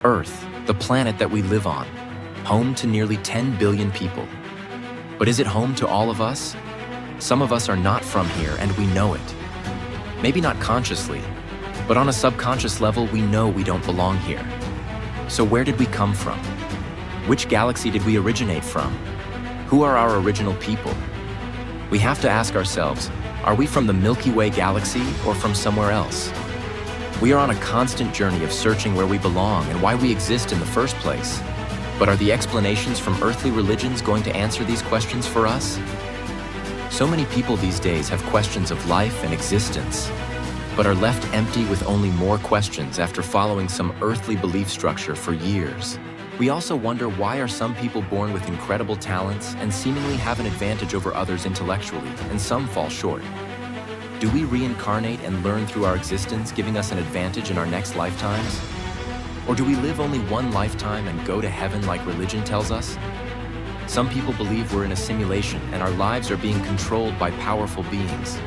Earth, the planet that we live on, home to nearly 10 billion people. But is it home to all of us? Some of us are not from here and we know it. Maybe not consciously, but on a subconscious level we know we don't belong here. So where did we come from? Which galaxy did we originate from? Who are our original people? We have to ask ourselves, are we from the Milky Way galaxy or from somewhere else? We are on a constant journey of searching where we belong and why we exist in the first place. But are the explanations from earthly religions going to answer these questions for us? So many people these days have questions of life and existence, but are left empty with only more questions after following some earthly belief structure for years. We also wonder, why are some people born with incredible talents and seemingly have an advantage over others intellectually, and some fall short? Do we reincarnate and learn through our existence, giving us an advantage in our next lifetimes? Or do we live only one lifetime and go to heaven like religion tells us? Some people believe we're in a simulation and our lives are being controlled by powerful beings.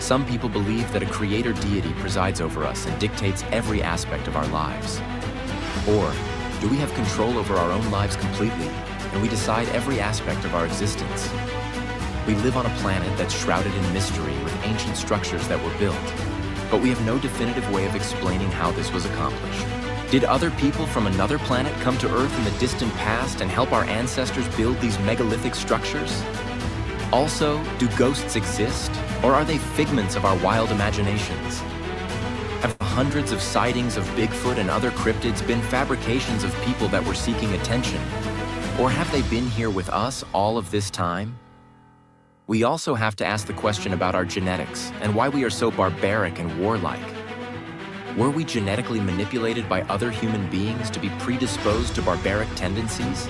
Some people believe that a creator deity presides over us and dictates every aspect of our lives. Or do we have control over our own lives completely, and we decide every aspect of our existence? We live on a planet that's shrouded in mystery with ancient structures that were built, but we have no definitive way of explaining how this was accomplished. Did other people from another planet come to Earth in the distant past and help our ancestors build these megalithic structures? Also, do ghosts exist, or are they figments of our wild imaginations? Have hundreds of sightings of Bigfoot and other cryptids been fabrications of people that were seeking attention? Or have they been here with us all of this time? We also have to ask the question about our genetics and why we are so barbaric and warlike. Were we genetically manipulated by other human beings to be predisposed to barbaric tendencies?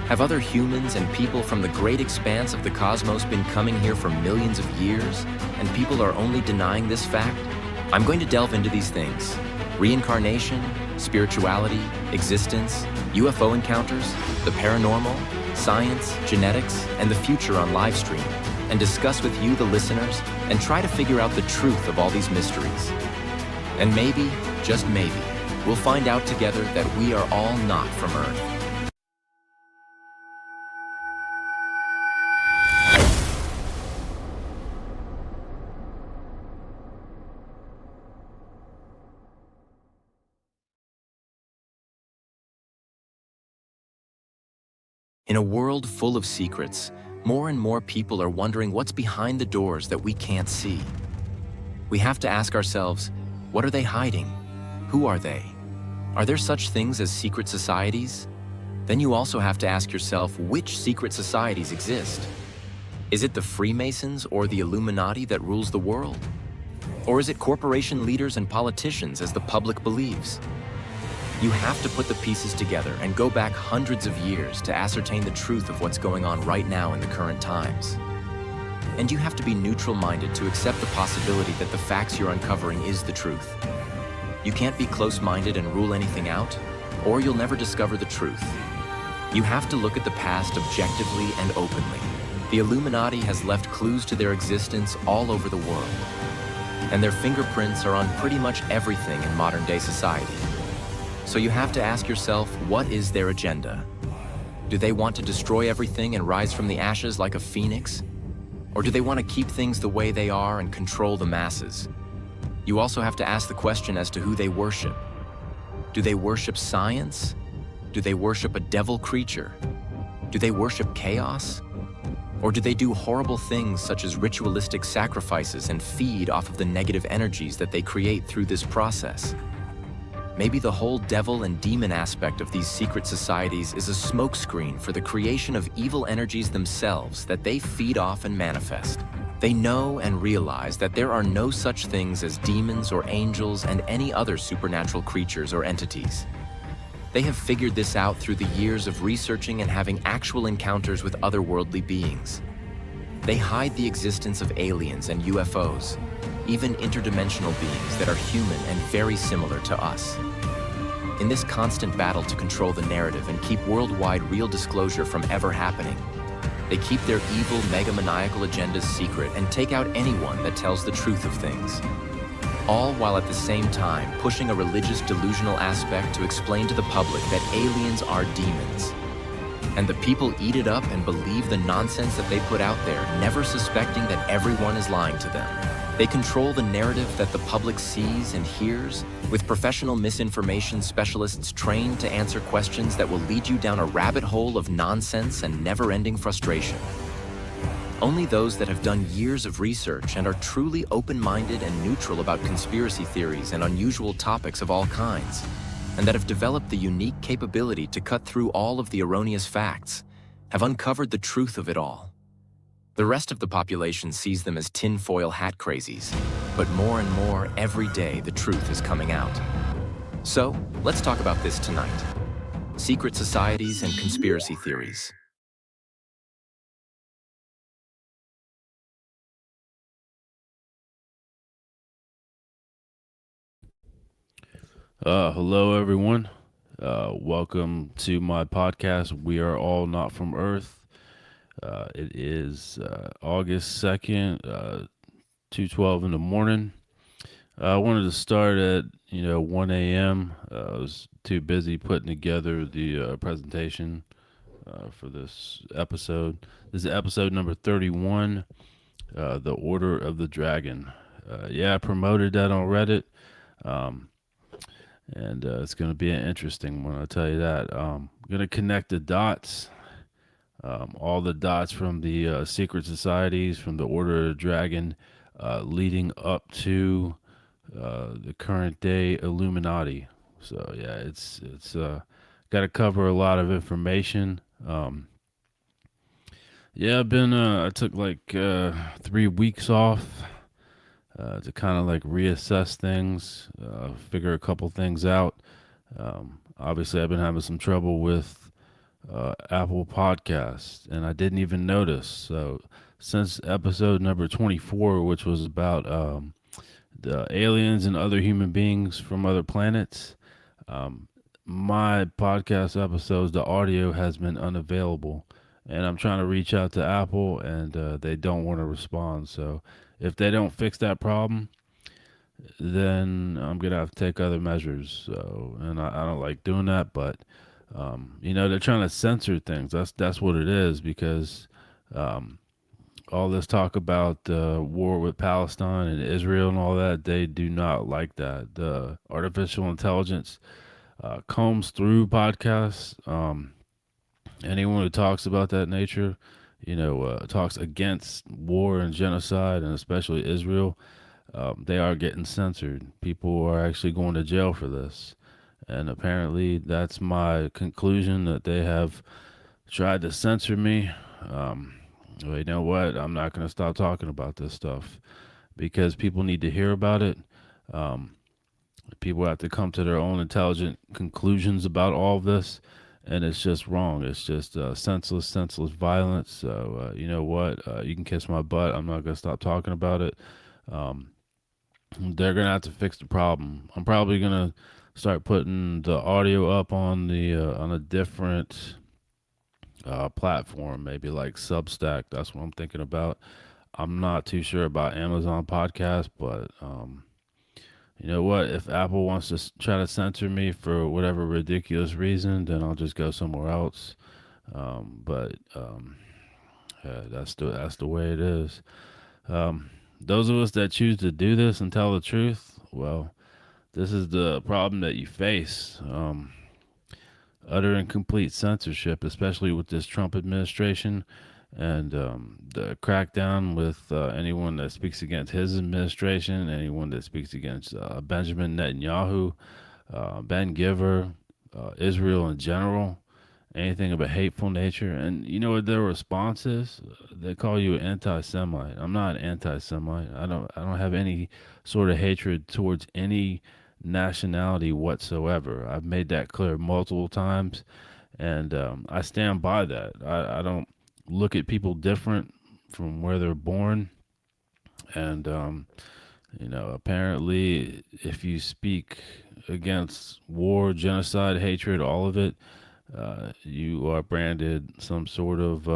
Have other humans and people from the great expanse of the cosmos been coming here for millions of years, and people are only denying this fact? I'm going to delve into these things: reincarnation, spirituality, existence, UFO encounters, the paranormal, science, genetics, and the future on livestream, and discuss with you, the listeners, and try to figure out the truth of all these mysteries. And maybe, just maybe, we'll find out together that we are all not from Earth. In a world full of secrets, more and more people are wondering what's behind the doors that we can't see. We have to ask ourselves, what are they hiding? Who are they? Are there such things as secret societies? Then you also have to ask yourself, which secret societies exist? Is it the Freemasons or the Illuminati that rules the world? Or is it corporation leaders and politicians, as the public believes? You have to put the pieces together and go back hundreds of years to ascertain the truth of what's going on right now in the current times. And you have to be neutral-minded to accept the possibility that the facts you're uncovering is the truth. You can't be close-minded and rule anything out, or you'll never discover the truth. You have to look at the past objectively and openly. The Illuminati has left clues to their existence all over the world, and their fingerprints are on pretty much everything in modern-day society. So you have to ask yourself, what is their agenda? Do they want to destroy everything and rise from the ashes like a phoenix? Or do they want to keep things the way they are and control the masses? You also have to ask the question as to who they worship. Do they worship science? Do they worship a devil creature? Do they worship chaos? Or do they do horrible things such as ritualistic sacrifices and feed off of the negative energies that they create through this process? Maybe the whole devil and demon aspect of these secret societies is a smokescreen for the creation of evil energies themselves that they feed off and manifest. They know and realize that there are no such things as demons or angels and any other supernatural creatures or entities. They have figured this out through the years of researching and having actual encounters with otherworldly beings. They hide the existence of aliens and UFOs, even interdimensional beings that are human and very similar to us. In this constant battle to control the narrative and keep worldwide real disclosure from ever happening, they keep their evil, megamaniacal agendas secret and take out anyone that tells the truth of things. all while at the same time pushing a religious delusional aspect to explain to the public that aliens are demons. And the people eat it up and believe the nonsense that they put out there, never suspecting that everyone is lying to them. They control the narrative that the public sees and hears, with professional misinformation specialists trained to answer questions that will lead you down a rabbit hole of nonsense and never-ending frustration. Only those that have done years of research and are truly open-minded and neutral about conspiracy theories and unusual topics of all kinds, and that have developed the unique capability to cut through all of the erroneous facts, have uncovered the truth of it all. The rest of the population sees them as tinfoil hat crazies, but more and more every day the truth is coming out. So, let's talk about this tonight. Secret societies and conspiracy theories. Hello, everyone. Welcome to my podcast. We are all not from Earth. It is August 2nd, 2:12 in the morning. I wanted to start at 1 a.m. I was too busy putting together the presentation for this episode. This is episode number 31, The Order of the Dragon. I promoted that on Reddit. And it's going to be an interesting one, I'll tell you that. I'm going to connect the dots, all the dots from the secret societies, from the Order of the Dragon, leading up to the current day Illuminati. So yeah, it's got to cover a lot of information. I took like 3 weeks off to kind of like reassess things, figure a couple things out. Obviously, I've been having some trouble with Apple Podcasts, and I didn't even notice. So, since episode number 24, which was about the aliens and other human beings from other planets, my podcast episodes, the audio has been unavailable. And I'm trying to reach out to Apple, and they don't want to respond. So, if they don't fix that problem, then I'm gonna have to take other measures. So, and I don't like doing that, but they're trying to censor things. That's what it is, because all this talk about war with Palestine and Israel and all that, they do not like that. The artificial intelligence combs through podcasts. Anyone who talks about that nature, talks against war and genocide, and especially Israel, they are getting censored. People are actually going to jail for this. And apparently, that's my conclusion, that they have tried to censor me. Well, you know what? I'm not going to stop talking about this stuff, because people need to hear about it. People have to come to their own intelligent conclusions about all of this. And it's just wrong. It's just senseless violence. So, you know what? You can kiss my butt. I'm not going to stop talking about it. They're going to have to fix the problem. I'm probably going to start putting the audio up on on a different platform, maybe like Substack. That's what I'm thinking about. I'm not too sure about Amazon Podcast, but you know what? If Apple wants to try to censor me for whatever ridiculous reason, then I'll just go somewhere else. Yeah, that's the way it is. Those of us that choose to do this and tell the truth, well, this is the problem that you face. Utter and complete censorship, especially with this Trump administration, and the crackdown with anyone that speaks against his administration, anyone that speaks against Benjamin Netanyahu, Ben Giver, Israel in general, anything of a hateful nature. And you know what their response is? They call you an anti-Semite. I'm not an anti-Semite. I don't have any sort of hatred towards any nationality whatsoever. I've made that clear multiple times, and I stand by that. I don't look at people different from where they're born. And apparently, if you speak against war, genocide, hatred, all of it, you are branded some sort of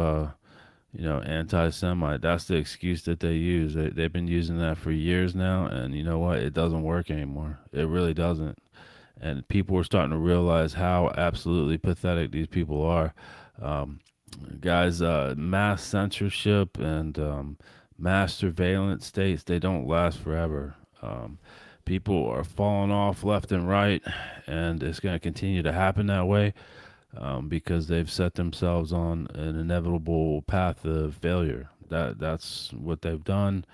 anti-Semite. That's the excuse that they use. They've been using that for years now, and you know what? It doesn't work anymore. It really doesn't. And people are starting to realize how absolutely pathetic these people are. Um, Guys, mass censorship and mass surveillance states, they don't last forever. People are falling off left and right, and it's going to continue to happen that way because they've set themselves on an inevitable path of failure. That's what they've done,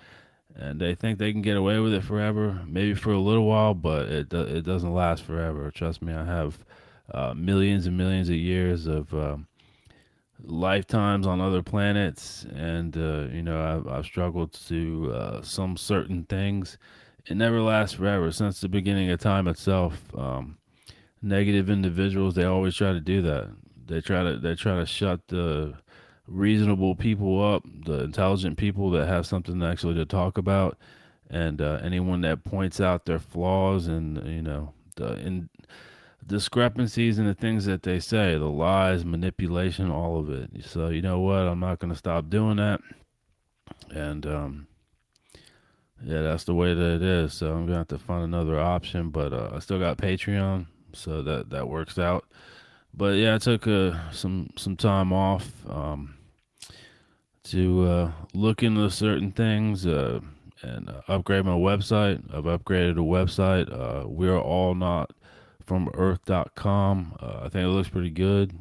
and they think they can get away with it forever, maybe for a little while, but it doesn't last forever. Trust me, I have millions and millions of years of lifetimes on other planets, and I've struggled to some certain things. It never lasts forever. Since the beginning of time itself, negative individuals, they always try to do that. They try to shut the reasonable people up, the intelligent people that have something actually to talk about, and anyone that points out their flaws and the discrepancies in the things that they say, the lies, manipulation, all of it. So you know what? I'm not going to stop doing that, and yeah, that's the way that it is. So I'm gonna have to find another option, but I still got Patreon, so that works out. But yeah, I took some time off to look into certain things and upgrade my website. I've upgraded the website. We're all not from earth.com. I think it looks pretty good.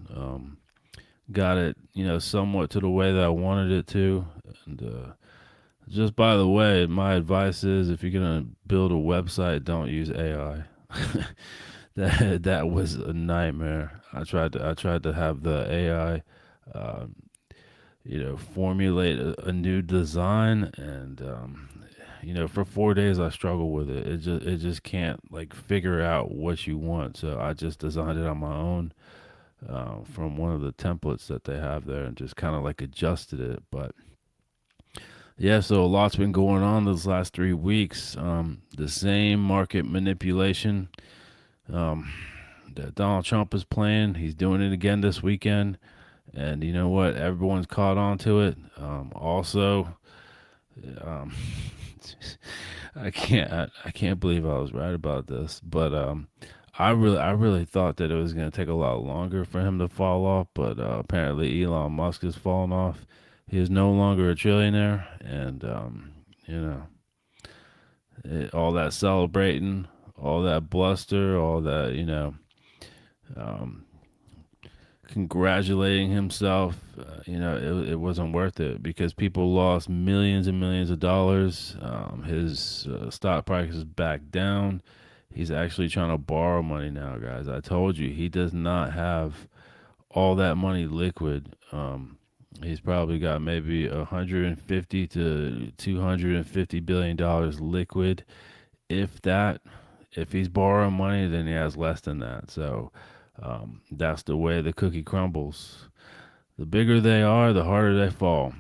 Got it, somewhat to the way that I wanted it to. And just by the way, my advice is if you're gonna build a website, don't use AI. That was a nightmare. I tried to have the AI, formulate a new design, and for 4 days I struggled with it. It just can't like figure out what you want. So I just designed it on my own from one of the templates that they have there, and just kind of like adjusted it. But yeah, so a lot's been going on those last 3 weeks. The same market manipulation that Donald Trump is playing. He's doing it again this weekend. And you know what? Everyone's caught on to it. Also, um, I can't believe I was right about this, but I really thought that it was going to take a lot longer for him to fall off. But apparently, Elon Musk has fallen off. He is no longer a trillionaire, and you know, all that celebrating, all that bluster, all that um, congratulating himself, it wasn't worth it because people lost millions and millions of dollars. His stock price is back down. He's actually trying to borrow money now, guys. I told you he does not have all that money liquid. He's probably got maybe 150 to 250 billion dollars liquid, if that. If he's borrowing money, then he has less than that. So that's the way the cookie crumbles. The bigger they are, the harder they fall.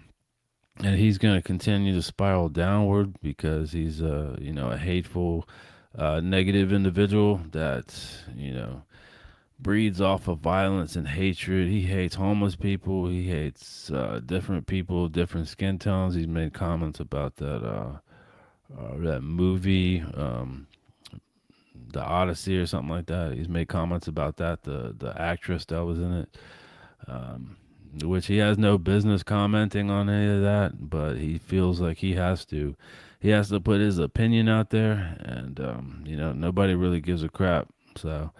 And he's going to continue to spiral downward because he's a hateful, negative individual that breeds off of violence and hatred. He hates homeless people. He hates different people, different skin tones. He's made comments about that movie, The Odyssey or something like that. He's made comments about that. The actress that was in it. Which he has no business commenting on any of that, but he feels like he has to. He has to put his opinion out there, and nobody really gives a crap. So,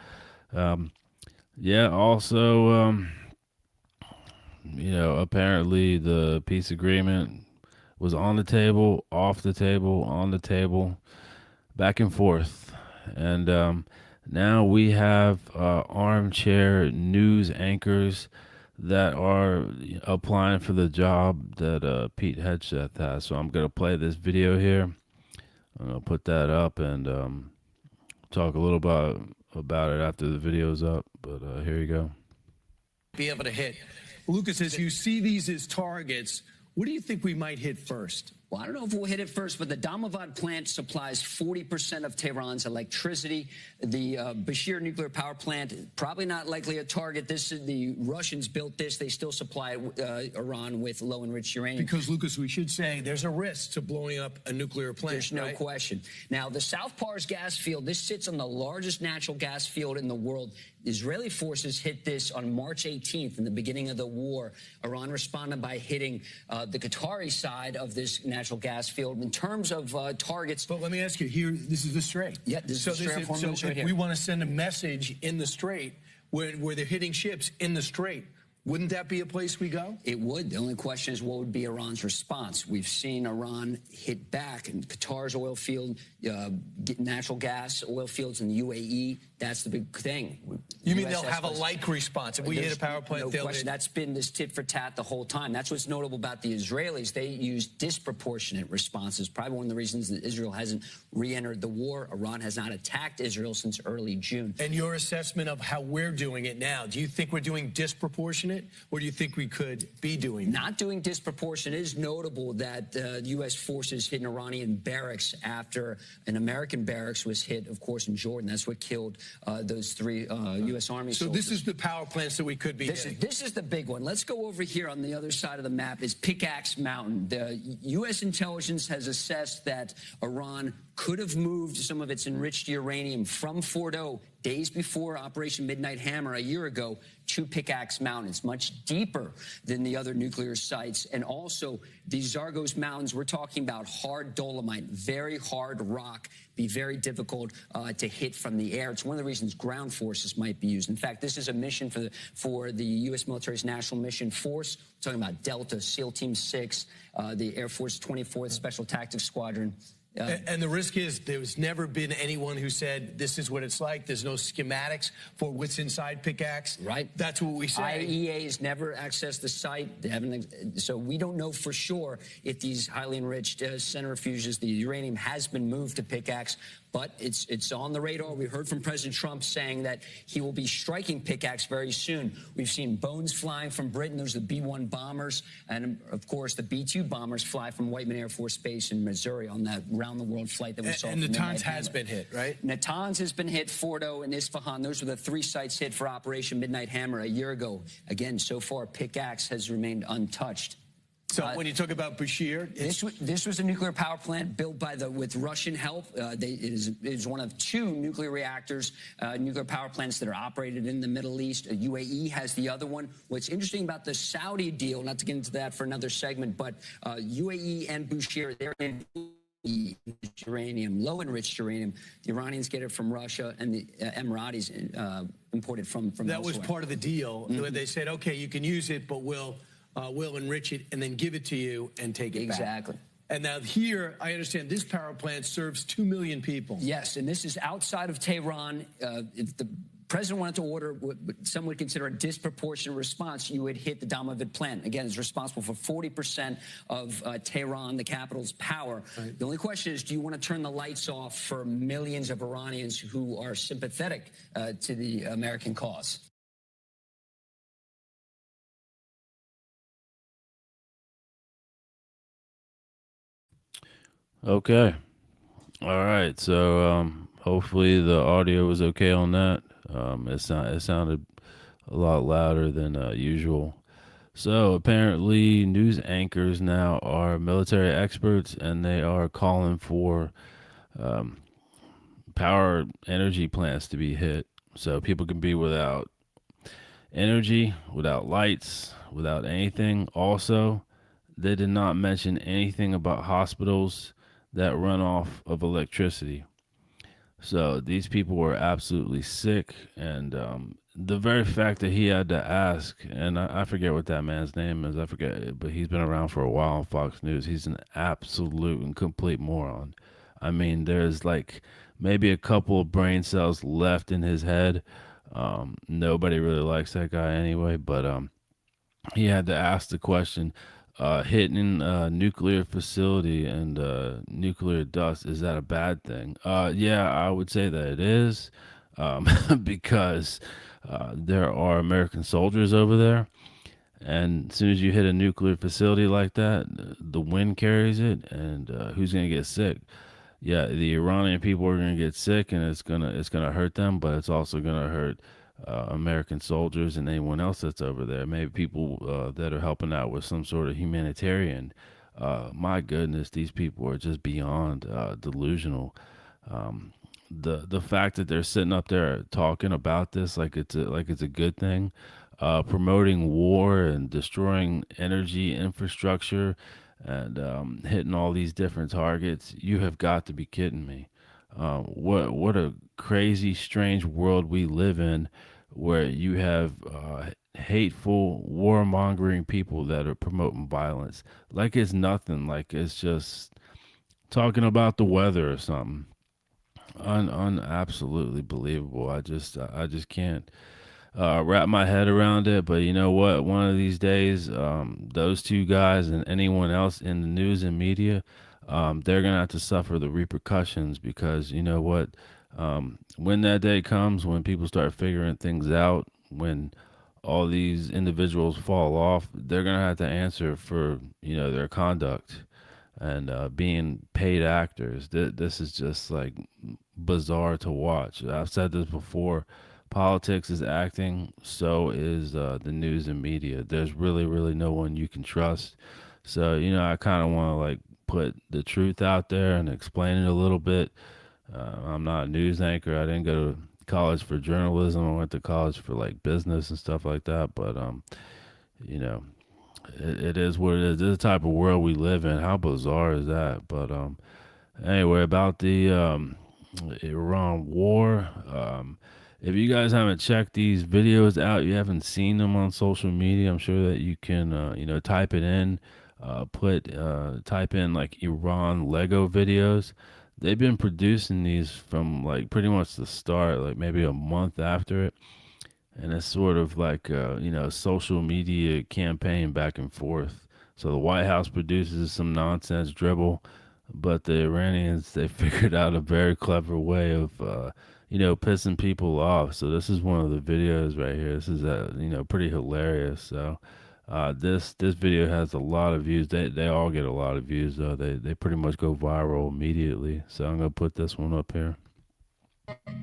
yeah. Also, apparently the peace agreement was on the table, off the table, on the table, back and forth, and now we have armchair news anchors that are applying for the job that Pete Hegseth has. So I'm going to play this video here. I'm going to put that up and talk a little about it after the video's up. But here you go. Be able to hit. Lucas, as you see these as targets, what do you think we might hit first? Well, I don't know if we'll hit it first, but the Damavad plant supplies 40% of Tehran's electricity. The Bashir nuclear power plant, probably not likely a target. The Russians built this. They still supply Iran with low-enriched uranium. Because, Lucas, we should say there's a risk to blowing up a nuclear plant. There's no question. Now, the South Pars gas field, this sits on the largest natural gas field in the world. Israeli forces hit this on March 18th, in the beginning of the war. Iran responded by hitting the Qatari side of this natural gas field. In terms of targets... But let me ask you, here, this is the Strait. Yeah, this is the Strait. So if we want to send a message in the Strait where they're hitting ships in the Strait, wouldn't that be a place we go? It would. The only question is what would be Iran's response. We've seen Iran hit back, and Qatar's oil field, natural gas oil fields in the UAE. That's the big thing. You mean they'll have a like response? If we hit a power plant, no question. That's been this tit for tat the whole time. That's what's notable about the Israelis. They use disproportionate responses. Probably one of the reasons that Israel hasn't re-entered the war. Iran has not attacked Israel since early June. And your assessment of how we're doing it now, do you think we're doing disproportionate, or do you think we could be doing not doing disproportionate? It is notable that U.S. forces hit an Iranian barracks after an American barracks was hit, of course, in Jordan. That's what killed those three U.S. Army soldiers. So this is the power plants that we could be hitting. This is the big one. Let's go over here on the other side of the map is Pickaxe Mountain. The U.S. intelligence has assessed that Iran could have moved some of its enriched uranium from Fordo days before Operation Midnight Hammer a year ago to Pickaxe Mountain. It's much deeper than the other nuclear sites. And also, these Zagros Mountains, we're talking about hard dolomite, very hard rock, be very difficult to hit from the air. It's one of the reasons ground forces might be used. In fact, this is a mission for the U.S. military's National Mission Force. We're talking about Delta, SEAL Team 6, the Air Force 24th Special Tactics Squadron. And the risk is there's never been anyone who said this is what it's like. There's no schematics for what's inside Pickaxe. Right. That's what we say. IAEA has never accessed the site. They haven't, so we don't know for sure if these highly enriched centrifuges, the uranium has been moved to Pickaxe. But it's on the radar. We heard from President Trump saying that he will be striking Pickaxe very soon. We've seen bones flying from Britain. Those are the B-1 bombers. And, of course, the B-2 bombers fly from Whiteman Air Force Base in Missouri on that round-the-world flight that we saw. And Natanz has been hit, right? Natanz has been hit, Fordo and Isfahan. Those were the three sites hit for Operation Midnight Hammer a year ago. Again, so far, Pickaxe has remained untouched. So when you talk about Bashir, this was a nuclear power plant built with Russian help. It is one of two nuclear reactors, nuclear power plants that are operated in the Middle East. UAE has the other one. What's interesting about the Saudi deal, not to get into that for another segment, but UAE and Bashir, they're in uranium, low enriched uranium. The Iranians get it from Russia, and the Emiratis import it from that elsewhere. was part of the deal. Where they said, okay, you can use it, but we'll enrich it and then give it to you and take it back. Exactly. And now here, I understand this power plant serves 2 million people. Yes, and this is outside of Tehran. If the president wanted to order what some would consider a disproportionate response, you would hit the Damavad plant. Again, it's responsible for 40% of Tehran, the capital's power. Right. The only question is, do you want to turn the lights off for millions of Iranians who are sympathetic to the American cause? Okay. All right. So hopefully the audio was okay on that. It sounded a lot louder than usual. So apparently news anchors now are military experts, and they are calling for power energy plants to be hit, so people can be without energy, without lights, without anything. Also, they did not mention anything about hospitals that run off of electricity. So these people were absolutely sick, and the very fact that he had to ask, and I forget what that man's name is, I forget it, but he's been around for a while on Fox News. He's an absolute and complete moron. I mean, there's like maybe a couple of brain cells left in his head. Nobody really likes that guy anyway, but he had to ask the question, hitting a nuclear facility and nuclear dust, is that a bad thing? Yeah, I would say that it is, because there are American soldiers over there, And as soon as you hit a nuclear facility like that, the wind carries it, and who's going to get sick? Yeah, the Iranian people are going to get sick, and it's gonna hurt them, but it's also going to hurt American soldiers and anyone else that's over there. Maybe people that are helping out with some sort of humanitarian. My goodness, these people are just beyond delusional. Um, the fact that they're sitting up there talking about this like it's a good thing, promoting war and destroying energy infrastructure and hitting all these different targets. You have got to be kidding me. What a crazy, strange world we live in, where you have hateful, warmongering people that are promoting violence like it's nothing, like it's just talking about the weather or something. Absolutely believable. I just can't wrap my head around it. But you know what? One of these days, those two guys and anyone else in the news and media, they're gonna have to suffer the repercussions, because you know what? When that day comes, when people start figuring things out, when all these individuals fall off, they're gonna have to answer for their conduct and being paid actors. This is just like bizarre to watch. I've said this before. Politics is acting, so is the news and media. There's really, really no one you can trust. So, I kind of want to like put the truth out there and explain it a little bit. I'm not a news anchor. I didn't go to college for journalism. I went to college for like business and stuff like that. But, you know, it is what it is. This is the type of world we live in. How bizarre is that? But anyway, about the Iran war. If you guys haven't checked these videos out, you haven't seen them on social media, I'm sure that you can, type it in, type in like Iran Lego videos. They've been producing these from like pretty much the start, like maybe a month after it. And it's sort of like, social media campaign back and forth. So the White House produces some nonsense dribble, but the Iranians, they figured out a very clever way of, pissing people off. So this is one of the videos right here. This is, pretty hilarious. So this video has a lot of views. They all get a lot of views though. They pretty much go viral immediately. So I'm gonna put this one up here.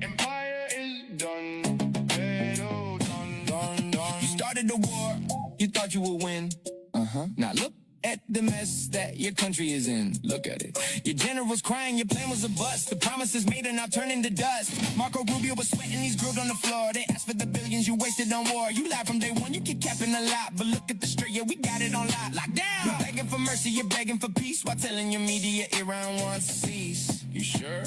Empire is done. Potato done, done, done. You started the war, you thought you would win. Now look at the mess that your country is in. Look at it. Your general's crying, your plan was a bust. The promises made are now turning to dust. Marco Rubio was sweating, he's grilled on the floor. They asked for the billions you wasted on war. You lied from day one, you keep capping a lot. But look at the straight, yeah, we got it on lock. Locked down. You're begging for mercy, you're begging for peace, while telling your media Iran wants to cease. You sure?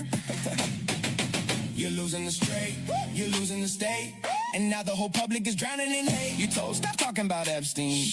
You're losing the straight, you're losing the state, and now the whole public is drowning in hate. You told, stop talking about Epstein.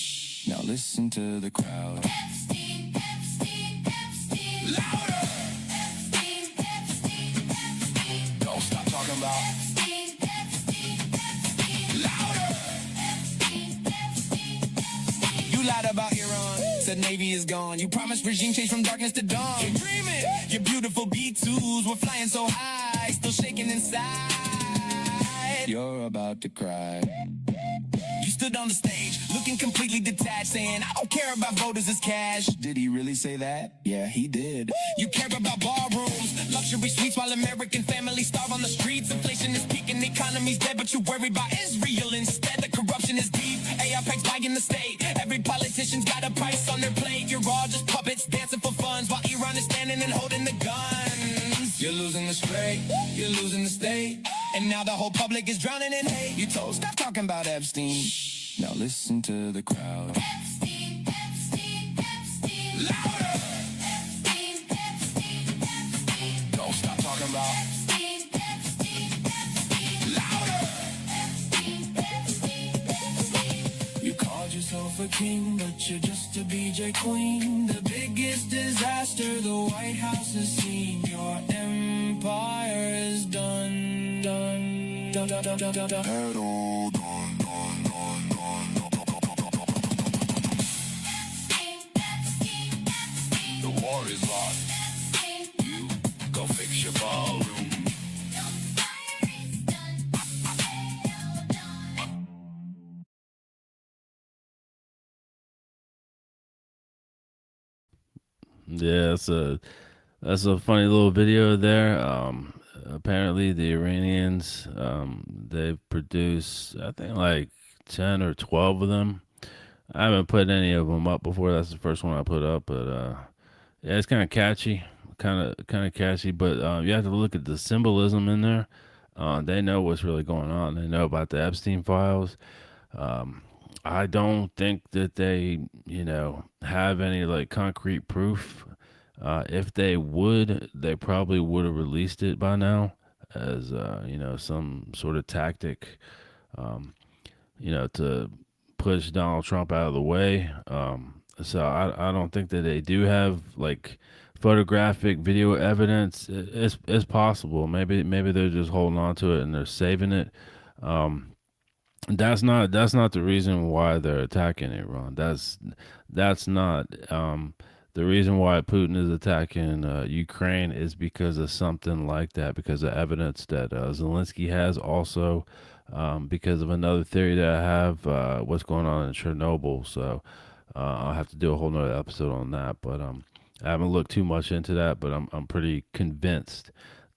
Now listen to the crowd. Epstein, Epstein, Epstein. Louder! Epstein, Epstein, Epstein. Don't stop talking about Epstein, Epstein, Epstein. Louder! Epstein, Epstein, Epstein. You lied about Iran, said Navy is gone. You promised regime change from darkness to dawn. You're dreaming, your beautiful B-2s were flying so high, still shaking inside. You're about to cry. You stood on the stage, looking completely detached, saying, I don't care about voters as cash. Did he really say that? Yeah, he did. You care about ballrooms, luxury suites, while American families starve on the streets. Inflation is peaking, the economy's dead, but you worry about Israel instead. The corruption is deep, AIPAC's buying the state. Every politician's got a price on their plate. You're all just puppets dancing for funds, while Iran is standing and holding the guns. You're losing the straight, you're losing the state, and now the whole public is drowning in hate. You told, stop talking about Epstein. Now listen to the crowd. Epstein, Epstein, Epstein. Louder! Epstein, Epstein, Epstein. Don't stop talking about Epstein, Epstein, Epstein. Louder! Epstein, Epstein, Epstein. You called yourself a king, but you're just a BJ queen. The biggest disaster the White House has seen. Your empire is done, done, done, done, done, done, done. Hello, done, done, done, done. The war is lost. You go fix your ballroom. Yeah, that's a funny little video there. Apparently, the Iranians they've produced I think like 10 or 12 of them. I haven't put any of them up before. That's the first one I put up, but yeah, it's kind of catchy, kind of catchy. But you have to look at the symbolism in there. They know what's really going on. They know about the Epstein files. Um, I don't think that they, have any like concrete proof. If they would, they probably would have released it by now as some sort of tactic, um, to push Donald Trump out of the way. So I don't think that they do have like photographic video evidence. It's possible. Maybe they're just holding on to it and they're saving it. Um, that's not the reason why they're attacking Iran. That's not the reason why Putin is attacking Ukraine is because of something like that, because of evidence that Zelensky has, also because of another theory that I have, what's going on in Chernobyl. So I'll have to do a whole nother episode on that. But I haven't looked too much into that, but I'm pretty convinced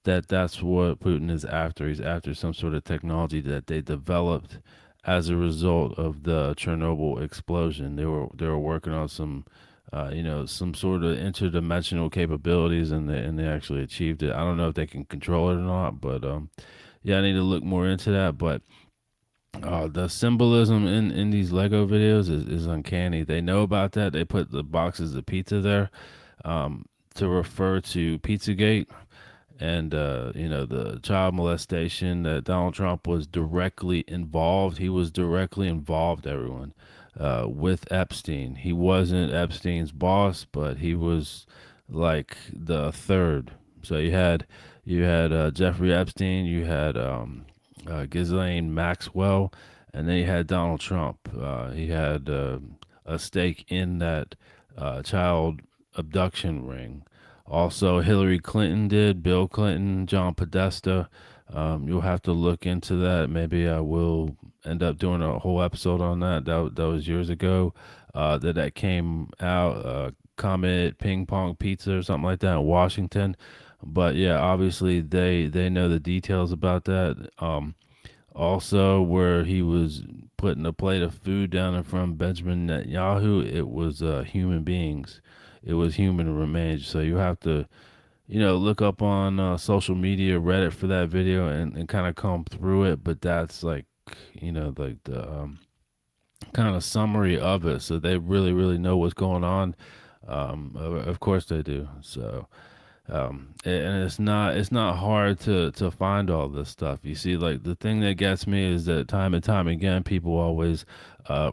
that that's what Putin is after. He's after some sort of technology that they developed as a result of the Chernobyl explosion. They were working on some some sort of interdimensional capabilities, and they actually achieved it. I don't know if they can control it or not, but yeah, I need to look more into that. But the symbolism in these Lego videos is uncanny. They know about that. They put the boxes of pizza there to refer to Pizzagate and the child molestation that Donald Trump was directly involved. He was directly involved, everyone, with Epstein. He wasn't Epstein's boss, but he was like the third. So you had Jeffrey Epstein, you had Ghislaine Maxwell, and then you had Donald Trump. He had a stake in that child abduction ring. Also, Hillary Clinton did, Bill Clinton, John Podesta. You'll have to look into that. Maybe I will end up doing a whole episode on that. That was years ago that came out. Comet Ping Pong Pizza or something like that in Washington. But yeah, obviously they know the details about that. Also, where he was putting a plate of food down in front of Benjamin Netanyahu, it was human beings. It was human remains. So you have to, look up on social media, Reddit for that video and kind of comb through it. But that's like, like the kind of summary of it. So they really, really know what's going on. Of course they do. So and it's not hard to find all this stuff. You see, like the thing that gets me is that time and time again, people always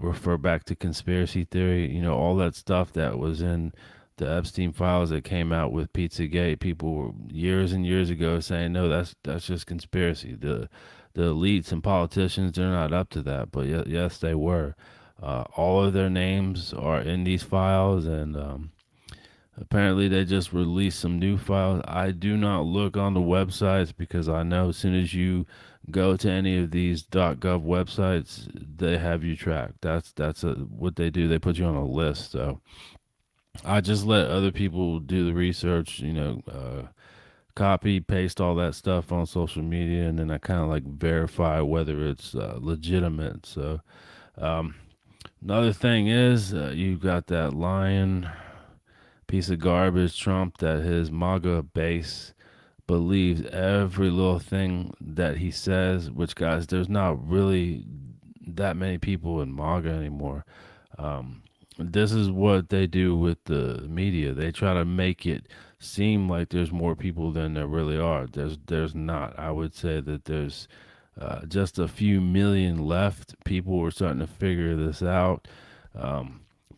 refer back to conspiracy theory. All that stuff that was in the Epstein files that came out with Pizzagate. People were years and years ago saying, no, that's just conspiracy. The elites and politicians, they're not up to that, but yes, they were. All of their names are in these files, and apparently, they just released some new files. I do not look on the websites because I know as soon as you go to any of these .gov websites, they have you tracked. That's what they do. They put you on a list. So I just let other people do the research. Copy, paste all that stuff on social media, and then I kind of like verify whether it's legitimate. So another thing is, you got that lion piece of garbage Trump that his MAGA base believes every little thing that he says, which, guys, there's not really that many people in MAGA anymore. This is what they do with the media. They try to make it seem like there's more people than there really are. There's not. I would say that there's just a few million left. People are starting to figure this out.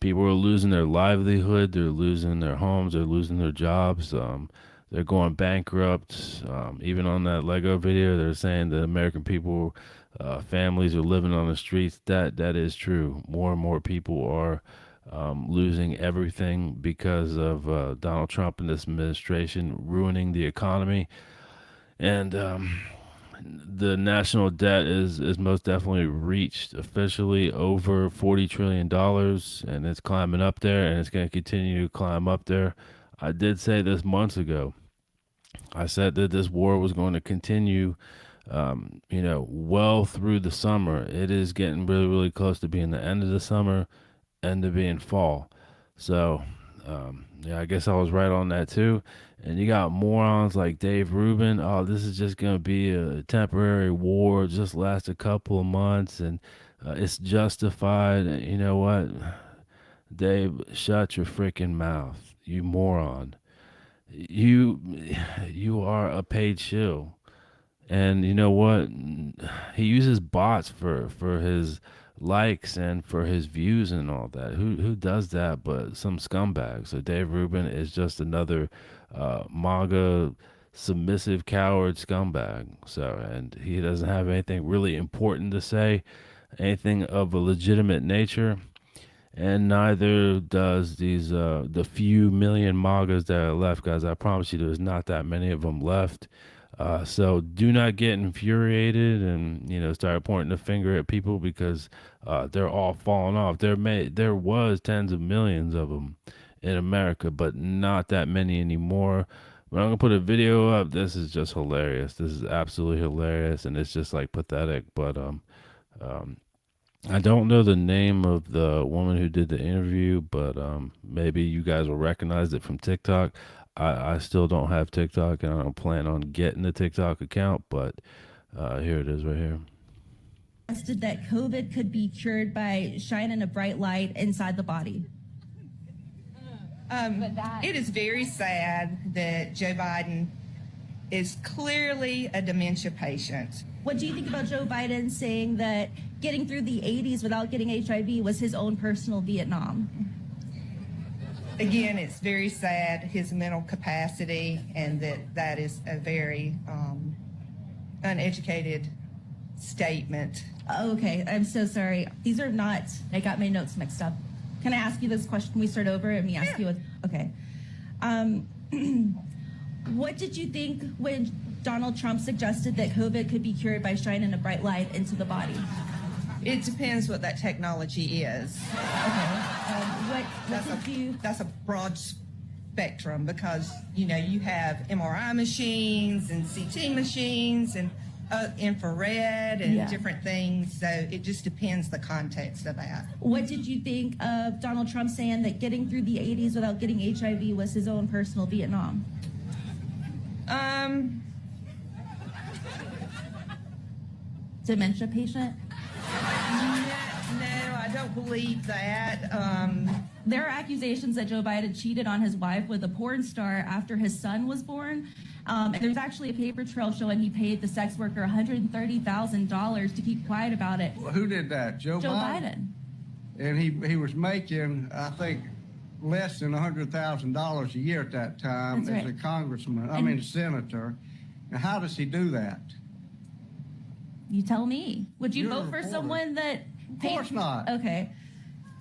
People are losing their livelihood. They're losing their homes. They're losing their jobs. They're going bankrupt. Even on that Lego video, they're saying that American people, families are living on the streets. That is true. More and more people are losing everything because of Donald Trump and this administration ruining the economy. And the national debt is most definitely reached officially over $40 trillion, and it's climbing up there, and it's going to continue to climb up there. I did say this months ago. I said that this war was going to continue, well through the summer. It is getting really, really close to being the end of the summer and to being fall. So, yeah, I guess I was right on that too. And you got morons like Dave Rubin. Oh, this is just going to be a temporary war, just last a couple of months, and it's justified. You know what, Dave? Shut your freaking mouth, you moron. You, you are a paid shill. And you know what? He uses bots for his likes and for his views and all that. Who does that but some scumbag? So Dave Rubin is just another MAGA submissive coward scumbag. So, and he doesn't have anything really important to say, anything of a legitimate nature. And neither does these the few million MAGAs that are left, guys. I promise you, there's not that many of them left. So do not get infuriated and start pointing the finger at people because they're all falling off. There was tens of millions of them in America, but not that many anymore. But I'm gonna put a video up. This is just hilarious. This is absolutely hilarious, and it's just like pathetic. But I don't know the name of the woman who did the interview, but maybe you guys will recognize it from TikTok. I still don't have TikTok, and I don't plan on getting a TikTok account, but here it is right here. Suggested that COVID could be cured by shining a bright light inside the body. It is very sad that Joe Biden is clearly a dementia patient. What do you think about Joe Biden saying that getting through the 80s without getting HIV was his own personal Vietnam? Again, it's very sad, his mental capacity, and that is a very uneducated statement. Okay, I'm so sorry. These are not, I got my notes mixed up. Can I ask you this question? Can we start over and me ask you? Okay. What did you think when Donald Trump suggested that COVID could be cured by shining a bright light into the body? It depends what that technology is. Okay. That's a broad spectrum because, you have MRI machines and CT machines and infrared and different things. So it just depends the context of that. What did you think of Donald Trump saying that getting through the 80s without getting HIV was his own personal Vietnam? Dementia patient? No, I don't believe that. There are accusations that Joe Biden cheated on his wife with a porn star after his son was born. And there's actually a paper trail showing he paid the sex worker $130,000 to keep quiet about it. Who did that? Joe Biden. And he was making, I think, less than $100,000 a year at that time That's as right. a congressman, a senator. Now, how does he do that? You tell me. Would you You're a vote for reporter. someone that Of course not. Okay.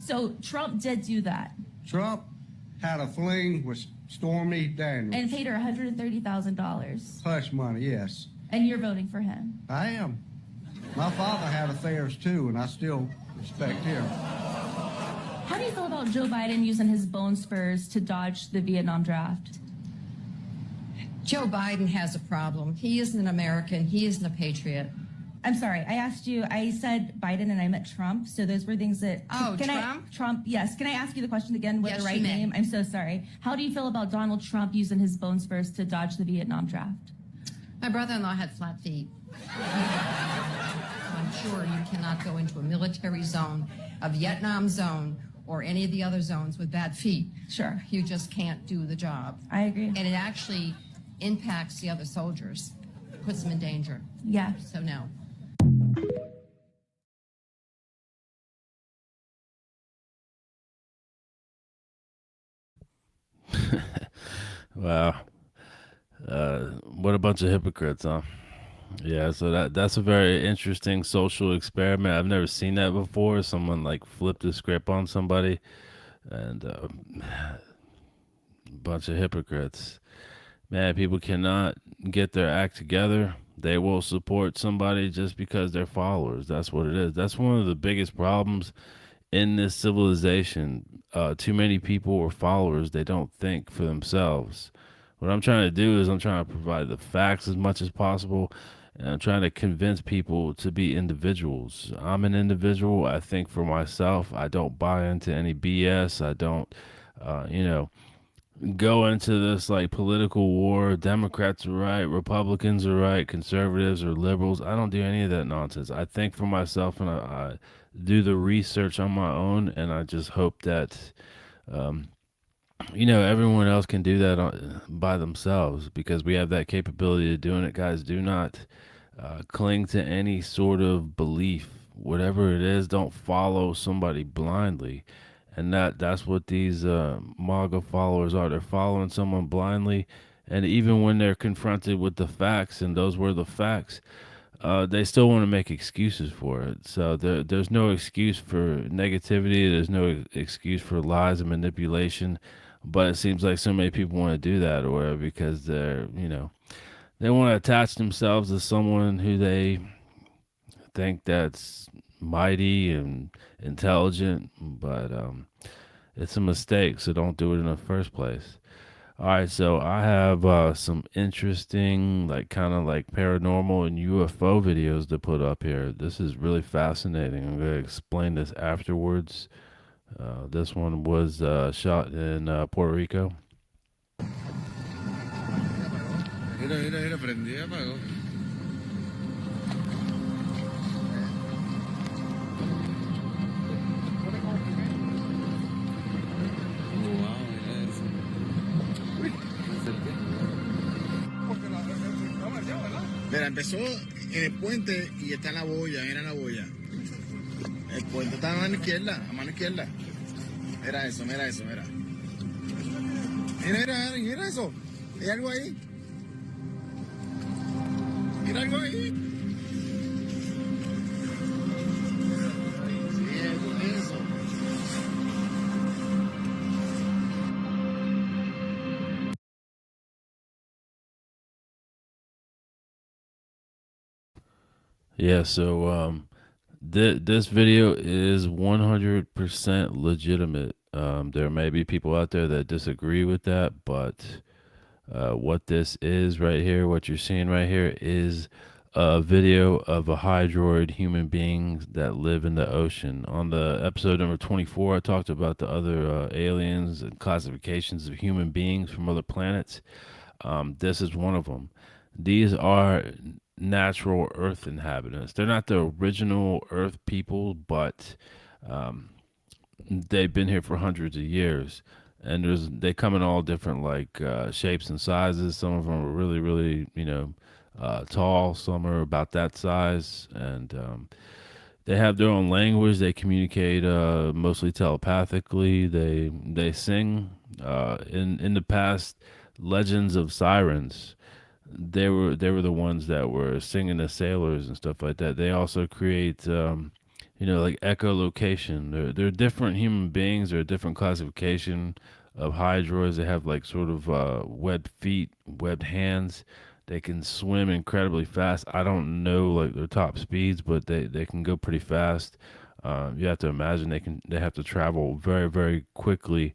So Trump did do that Trump had a fling with Stormy Daniels. and paid her $130,000. Hush money, yes. And you're voting for him. I am. My father had affairs too, and I still respect him. How do you feel about Joe Biden using his bone spurs to dodge the Vietnam draft? Joe Biden has a problem. He isn't an American. He isn't a patriot. I'm sorry. I asked you, I said Biden and I meant Trump. So those were things that. Oh, Trump? Trump, yes. Can I ask you the question again with Yes, the right you may. name? I'm so sorry. How do you feel about Donald Trump using his bone spurs to dodge the Vietnam draft? My brother-in-law had flat feet. I'm sure you cannot go into a military zone, a Vietnam zone, or any of the other zones with bad feet. Sure. You just can't do the job. I agree. And it actually impacts the other soldiers, puts them in danger. Yeah. So no. Wow. What a bunch of hypocrites, huh? Yeah, so that's a very interesting social experiment. I've never seen that before. Someone like flipped the script on somebody, and a bunch of hypocrites. Man, people cannot get their act together. They will support somebody just because they're followers. That's what it is. That's one of the biggest problems in this civilization, too many people or followers, they don't think for themselves. What I'm trying to do is I'm trying to provide the facts as much as possible, and I'm trying to convince people to be individuals. I'm an individual. I think for myself. I don't buy into any BS. I don't, you know, go into this like political war. Democrats are right, Republicans are right, conservatives or liberals. I don't do any of that nonsense. I think for myself, and I do the research on my own, and I just hope that everyone else can do that by themselves, because we have that capability of doing it. Guys, do not cling to any sort of belief, whatever it is. Don't follow somebody blindly, and that's what these MAGA followers are. They're following someone blindly, and even when they're confronted with the facts, and those were the facts, they still want to make excuses for it. So there's no excuse for negativity. There's no excuse for lies and manipulation. But it seems like so many people want to do that, or because they want to attach themselves to someone who they think that's mighty and intelligent. But it's a mistake. So don't do it in the first place. All right, so I have some interesting, like kind of like paranormal and UFO videos to put up here. This is really fascinating. I'm going to explain this afterwards. This one was shot in Puerto Rico. Mira, prendí, apagó. Wow, mira eso. Mira, empezó en el puente y está en la boya, mira la boya. El puente está a mano izquierda, a mano izquierda. Mira eso, mira eso, mira. Mira eso. Hay algo ahí. Mira algo ahí. Sí, eso. Yeah, so this video is 100% legitimate. There may be people out there that disagree with that, but what this is right here, what you're seeing right here, is a video of a hydroid human beings that live in the ocean. On the episode number 24, I talked about the other aliens and classifications of human beings from other planets. This is one of them. These are natural Earth inhabitants. They're not the original Earth people, but they've been here for hundreds of years, and they come in all different like shapes and sizes. Some of them are really, really, tall. Some are about that size, and they have their own language. They communicate mostly telepathically. They sing. In the past, legends of sirens. They were the ones that were singing to sailors and stuff like that. They also create like echolocation. They're different human beings. They're a different classification of hydroids. They have like sort of webbed feet, webbed hands. They can swim incredibly fast. I don't know like their top speeds, but they can go pretty fast. You have to imagine they have to travel very, very quickly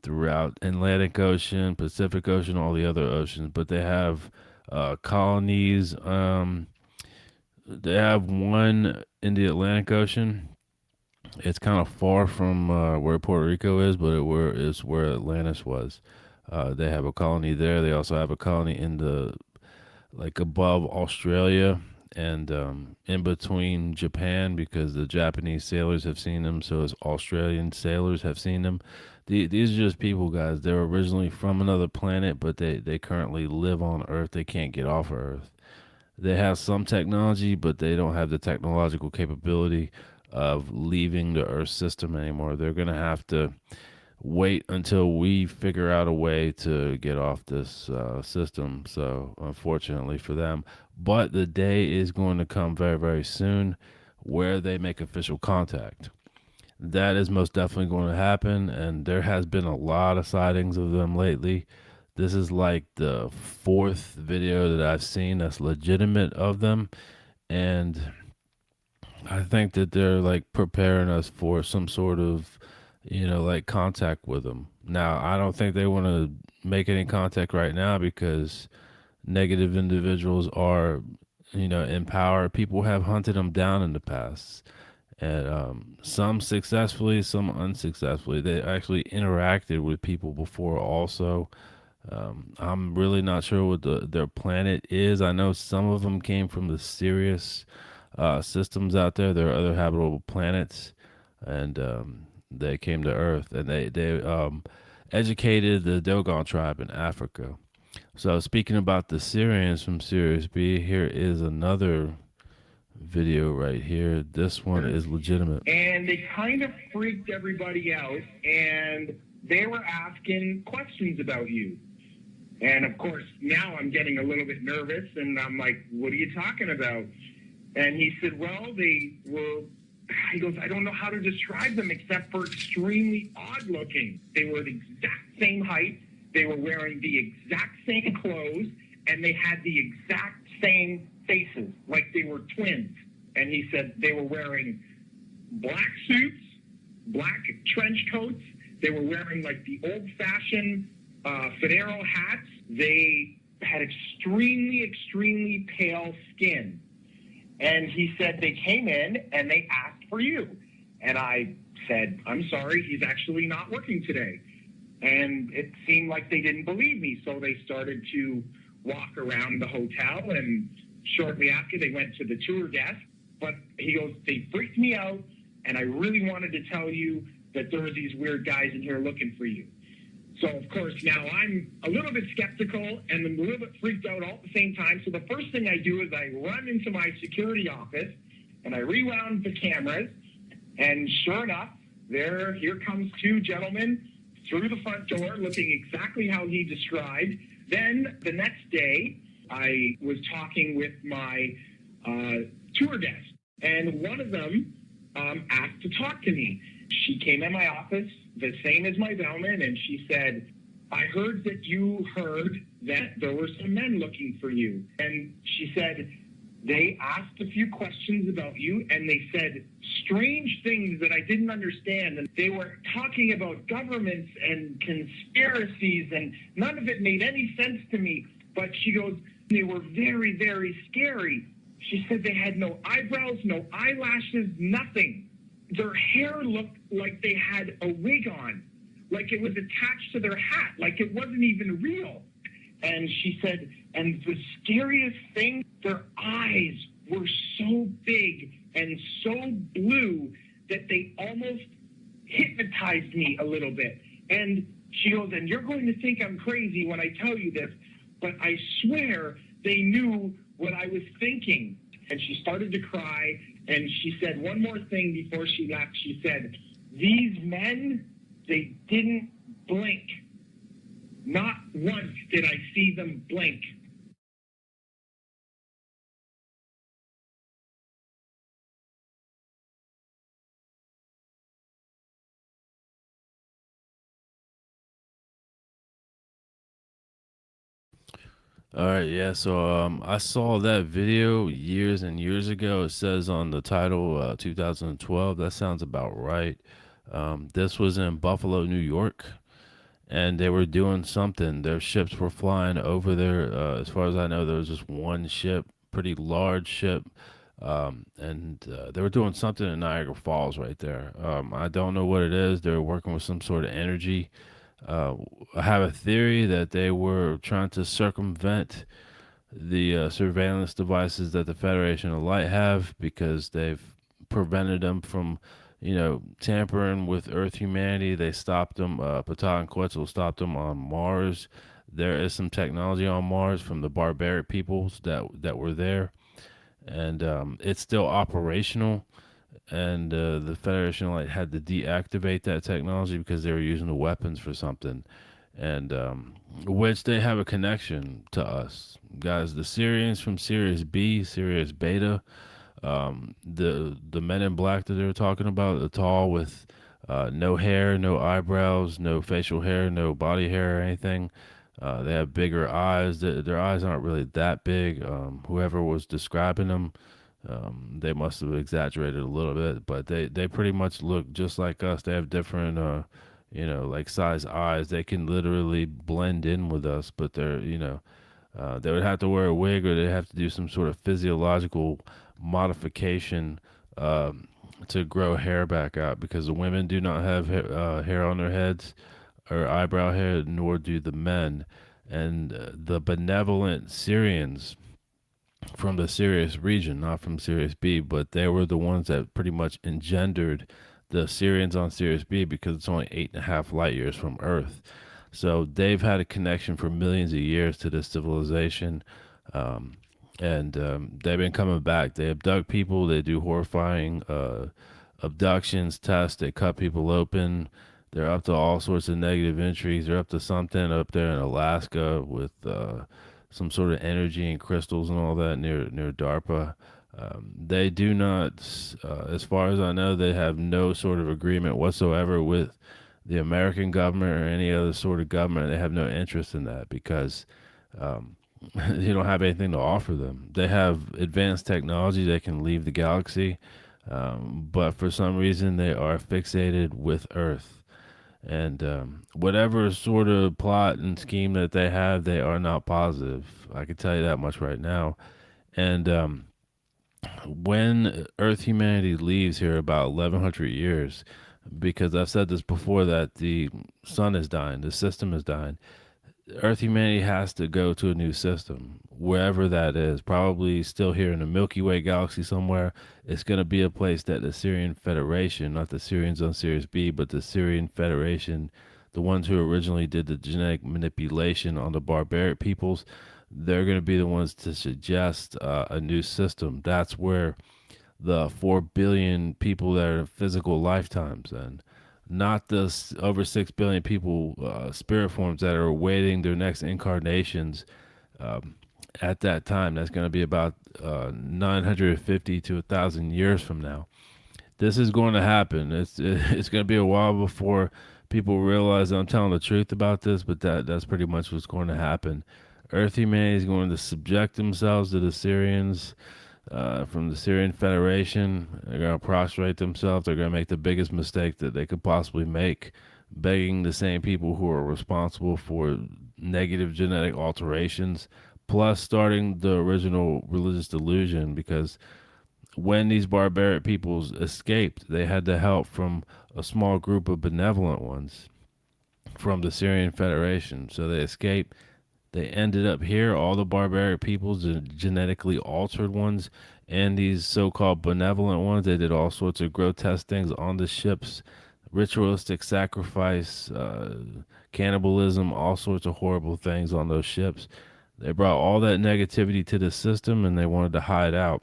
throughout Atlantic Ocean, Pacific Ocean, all the other oceans. But they have colonies. They have one in the Atlantic Ocean. It's kind of far from where Puerto Rico is, but it's where Atlantis was. They have a colony there. They also have a colony in the like above Australia and in between Japan, because the Japanese sailors have seen them, so as Australian sailors have seen them. These are just people, guys. They're originally from another planet, but they currently live on Earth. They can't get off of Earth. They have some technology, but they don't have the technological capability of leaving the Earth system anymore. They're going to have to wait until we figure out a way to get off this system. So, unfortunately for them, but the day is going to come very, very soon where they make official contact. That is most definitely going to happen, and there has been a lot of sightings of them lately. This is like the fourth video that I've seen that's legitimate of them, and I think that they're like preparing us for some sort of, like contact with them. Now, I don't think they want to make any contact right now because negative individuals are, in power. People have hunted them down in the past, and some successfully, some unsuccessfully. They actually interacted with people before, also. I'm really not sure what their planet is. I know some of them came from the Sirius systems out there. There are other habitable planets, and they came to Earth, and they educated the Dogon tribe in Africa. So speaking about the Syrians from Sirius B, here is another video right here. This one is legitimate. And they kind of freaked everybody out, and they were asking questions about you. And of course, now I'm getting a little bit nervous, and I'm like, what are you talking about? And he said, well, he goes, I don't know how to describe them except for extremely odd looking. They were the exact same height. They were wearing the exact same clothes, and they had the exact same faces, like they were twins. And he said they were wearing black suits, black trench coats. They were wearing like the old-fashioned Federo hats. They had extremely, extremely pale skin. And he said they came in and they asked for you. And I said, I'm sorry, he's actually not working today. And it seemed like they didn't believe me. So they started to walk around the hotel. And shortly after, they went to the tour desk. But he goes, they freaked me out. And I really wanted to tell you that there are these weird guys in here looking for you. So, of course, now I'm a little bit skeptical and I'm a little bit freaked out all at the same time. So the first thing I do is I run into my security office and I rewound the cameras. And sure enough, here comes two gentlemen through the front door looking exactly how he described. Then the next day, I was talking with my tour desk, and one of them asked to talk to me. She came in my office, the same as my bellman, and she said, I heard that you heard that there were some men looking for you. And she said, they asked a few questions about you, and they said strange things that I didn't understand. And they were talking about governments and conspiracies, and none of it made any sense to me. But she goes, they were very, very scary. She said they had no eyebrows, no eyelashes, nothing. Their hair looked like they had a wig on, like it was attached to their hat, like it wasn't even real. And she said, and the scariest thing, their eyes were so big and so blue that they almost hypnotized me a little bit. And she goes, and you're going to think I'm crazy when I tell you this, but I swear they knew what I was thinking. And she started to cry, and she said one more thing before she left. She said, these men, they didn't blink. Not once did I see them blink. All right, yeah. So I saw that video years and years ago. It says on the title 2012. That sounds about right. This was in Buffalo, New York, and they were doing something. Their ships were flying over there. As far as I know, there was just one ship, pretty large ship, and they were doing something in Niagara Falls right there. I don't know what it is. They were working with some sort of energy. Uh, I have a theory that they were trying to circumvent the surveillance devices that the Federation of Light have because they've prevented them from, tampering with Earth humanity. They stopped them. Ptah and Quetzal stopped them on Mars. There is some technology on Mars from the barbaric peoples that were there, and it's still operational. And the Federation like had to deactivate that technology because they were using the weapons for something, and which they have a connection to us guys. The Syrians from Sirius B, Sirius Beta, the men in black that they were talking about, the tall with no hair, no eyebrows, no facial hair, no body hair or anything. They have bigger eyes. Their eyes aren't really that big. Whoever was describing them They must have exaggerated a little bit, but they pretty much look just like us. They have different, like size eyes. They can literally blend in with us, but they would have to wear a wig or they have to do some sort of physiological modification to grow hair back out because the women do not have hair on their heads or eyebrow hair, nor do the men. And the benevolent Syrians from the Sirius region, not from Sirius B, but they were the ones that pretty much engendered the Syrians on Sirius B because it's only 8.5 light years from Earth. So they've had a connection for millions of years to this civilization. And they've been coming back. They abduct people, they do horrifying abductions, tests, they cut people open. They're up to all sorts of negative intrigues. They're up to something up there in Alaska with some sort of energy and crystals and all that near DARPA. They do not, as far as I know, they have no sort of agreement whatsoever with the American government or any other sort of government. They have no interest in that because you don't have anything to offer them. They have advanced technology that can leave the galaxy, but for some reason they are fixated with Earth. And whatever sort of plot and scheme that they have, they are not positive. I can tell you that much right now. And when Earth humanity leaves here about 1100 years, because I've said this before that the sun is dying, the system is dying. Earth humanity has to go to a new system, wherever that is. Probably still here in the Milky Way galaxy somewhere. It's going to be a place that the Syrian Federation, not the Syrians on Sirius B, but the Syrian Federation, the ones who originally did the genetic manipulation on the barbaric peoples, they're going to be the ones to suggest a new system. That's where the 4 billion people that are physical lifetimes and not the over 6 billion people, spirit forms that are awaiting their next incarnations at that time. That's going to be about 950 to 1,000 years from now. This is going to happen. It's going to be a while before people realize I'm telling the truth about this, but that's pretty much what's going to happen. Earth humanity is going to subject themselves to the Syrians from the Syrian Federation. They're going to prostrate themselves. They're going to make the biggest mistake that they could possibly make, begging the same people who are responsible for negative genetic alterations, plus starting the original religious delusion, because when these barbaric peoples escaped, they had the help from a small group of benevolent ones from the Syrian Federation. So they escaped. They ended up here, all the barbaric peoples, the genetically altered ones, and these so-called benevolent ones. They did all sorts of grotesque things on the ships, ritualistic sacrifice, cannibalism, all sorts of horrible things on those ships. They brought all that negativity to the system, and they wanted to hide out.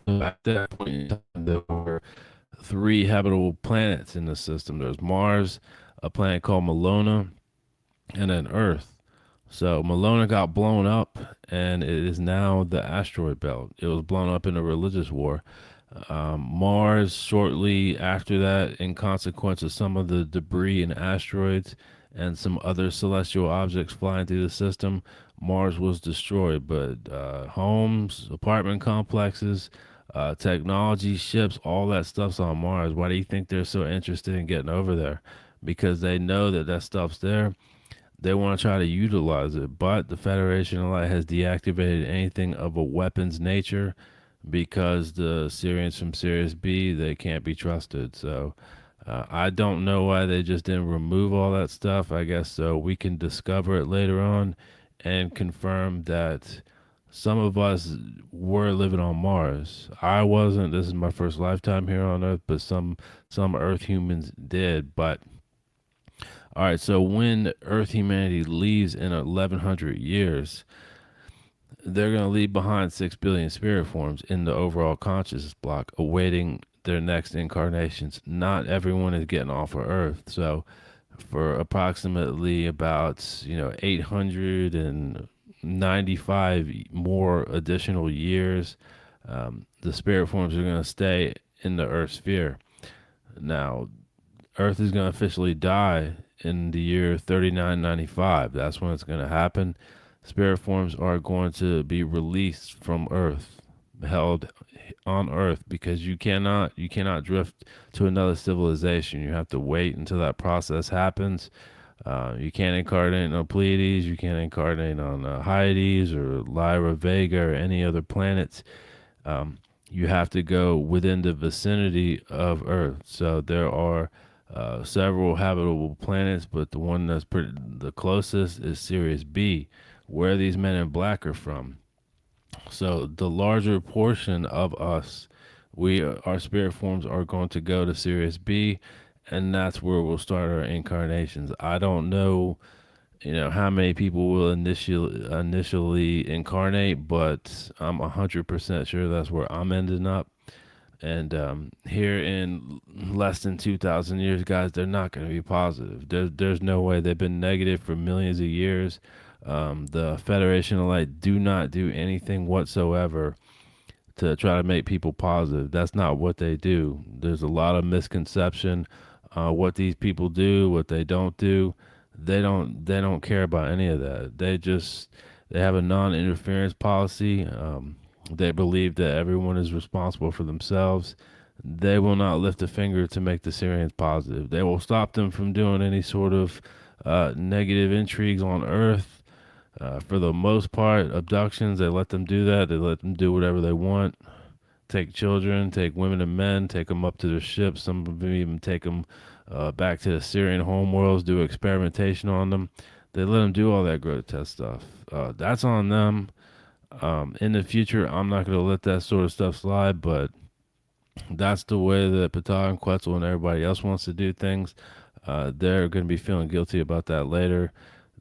At that point in time, there were 3 habitable planets in the system. There's Mars, a planet called Malona, and then Earth. So Malona got blown up, and it is now the asteroid belt. It was blown up in a religious war. Mars, shortly after that, in consequence of some of the debris and asteroids and some other celestial objects flying through the system, Mars was destroyed. But homes, apartment complexes, technology, ships, all that stuff's on Mars. Why do you think they're so interested in getting over there? Because they know that stuff's there. They want to try to utilize it, but the Federation of Light has deactivated anything of a weapons nature because the Syrians from Sirius B, they can't be trusted. So I don't know why they just didn't remove all that stuff. I guess so we can discover it later on and confirm that some of us were living on Mars. I wasn't. This is my first lifetime here on Earth, but some Earth humans did. But all right, so when Earth humanity leaves in 1100 years, they're going to leave behind 6 billion spirit forms in the overall consciousness block, awaiting their next incarnations. Not everyone is getting off of Earth. So for approximately about 895 more additional years, the spirit forms are going to stay in the Earth sphere. Now, Earth is going to officially die in the year 3995. That's when it's going to happen. Spirit forms are going to be released from Earth. held on Earth, because you cannot drift to another civilization. You have to wait until that process happens. You can't incarnate on Pleiades. You can't incarnate on Hyades or Lyra Vega or any other planets. You have to go within the vicinity of Earth. So there are several habitable planets, but the one that's the closest is Sirius B, where these men in black are from. So the larger portion of us, our spirit forms are going to go to Sirius B, and that's where we'll start our incarnations. I don't know, how many people will initially incarnate, but I'm 100% sure that's where I'm ending up. And here in less than 2,000 years, guys, they're not going to be positive. There's no way. They've been negative for millions of years. The Federation of Light do not do anything whatsoever to try to make people positive. That's not what they do. There's a lot of misconception. What these people do, what they don't do, they don't care about any of that. They have a non-interference policy. They believe that everyone is responsible for themselves. They will not lift a finger to make the Syrians positive. They will stop them from doing any sort of negative intrigues on Earth. For the most part, abductions, they let them do that. They let them do whatever they want. Take children, take women and men, take them up to their ships. Some of them even take them back to the Syrian homeworlds, do experimentation on them. They let them do all that grotesque stuff. That's on them. In the future, I'm not going to let that sort of stuff slide, but that's the way that Ptah and Quetzal and everybody else wants to do things. They're going to be feeling guilty about that later.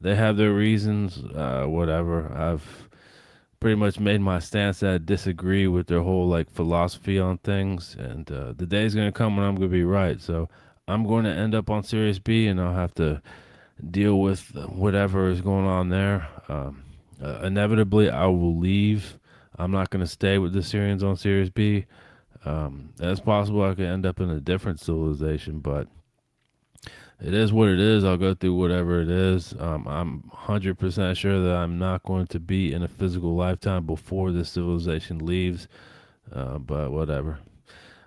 They have their reasons, whatever. I've pretty much made my stance that I disagree with their whole philosophy on things, and the day's going to come when I'm going to be right. So I'm going to end up on Sirius B, and I'll have to deal with whatever is going on there. Inevitably, I will leave. I'm not going to stay with the Syrians on Sirius B. It's possible I could end up in a different civilization, but it is what it is. I'll go through whatever it is. I'm 100% sure that I'm not going to be in a physical lifetime before this civilization leaves, but whatever.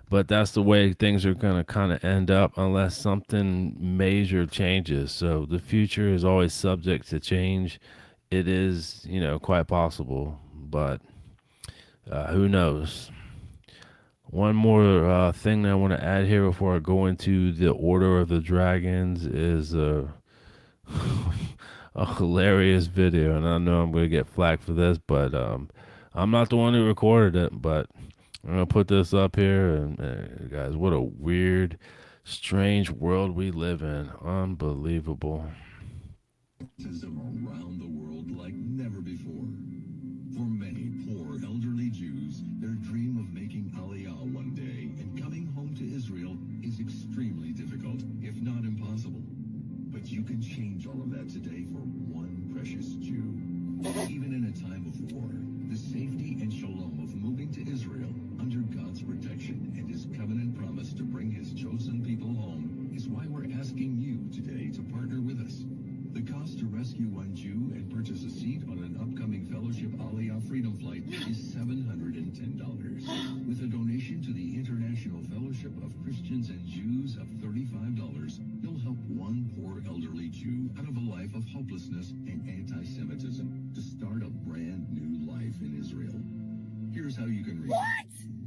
But that's the way things are going to kind of end up unless something major changes. So the future is always subject to change. It is, quite possible, but who knows? One more thing that I want to add here before I go into the Order of the Dragons is a hilarious video, and I know I'm going to get flack for this, but I'm not the one who recorded it, but I'm going to put this up here, and guys, what a weird, strange world we live in. Unbelievable. Around the world like never before. For many poor elderly Jews, their dream of making Aliyah one day and coming home to Israel is extremely difficult, if not impossible. But you can change all of that today for one precious Jew. Even in a time of war, the safety and shalom of moving to Israel under God's protection and his covenant promise to bring his chosen people home is why we're asking you today to partner with us. The cost to rescue one Jew and purchase a seat on an upcoming Fellowship Aliyah Freedom Flight is $710. With a donation to the International Fellowship of Christians and Jews of $35, you'll help one poor elderly Jew out of a life of hopelessness and anti-Semitism to start a brand new life in Israel. Here's how you can reach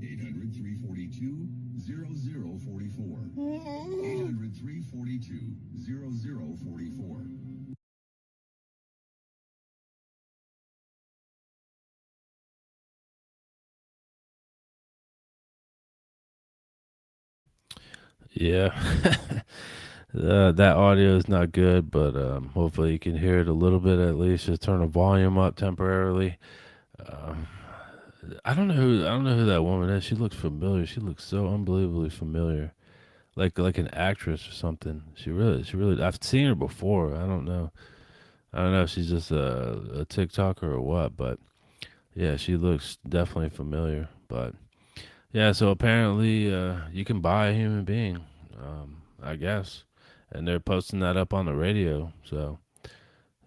800-342-0044. 800-342-0044. Yeah. That audio is not good, but hopefully you can hear it a little bit at least. Just turn the volume up temporarily. I don't know who that woman is. She looks familiar. She looks so unbelievably familiar, like an actress or something. She really. I've seen her before. I don't know if she's just a TikToker or what, but yeah, she looks definitely familiar. But yeah, so apparently you can buy a human being, I guess, and they're posting that up on the radio. So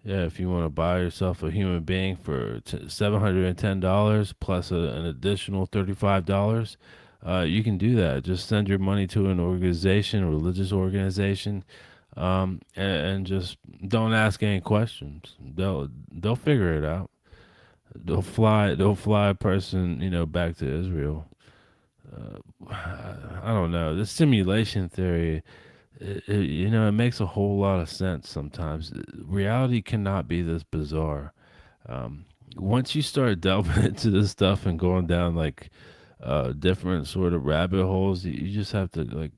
Yeah, if you want to buy yourself a human being for $710 plus an additional $35, you can do that. Just send your money to an organization, a religious organization, and just don't ask any questions. They'll figure it out. They'll fly a person, back to Israel. I don't know. This simulation theory, it makes a whole lot of sense sometimes. Reality cannot be this bizarre. Um, Once you start delving into this stuff and going down like different sort of rabbit holes, you just have to like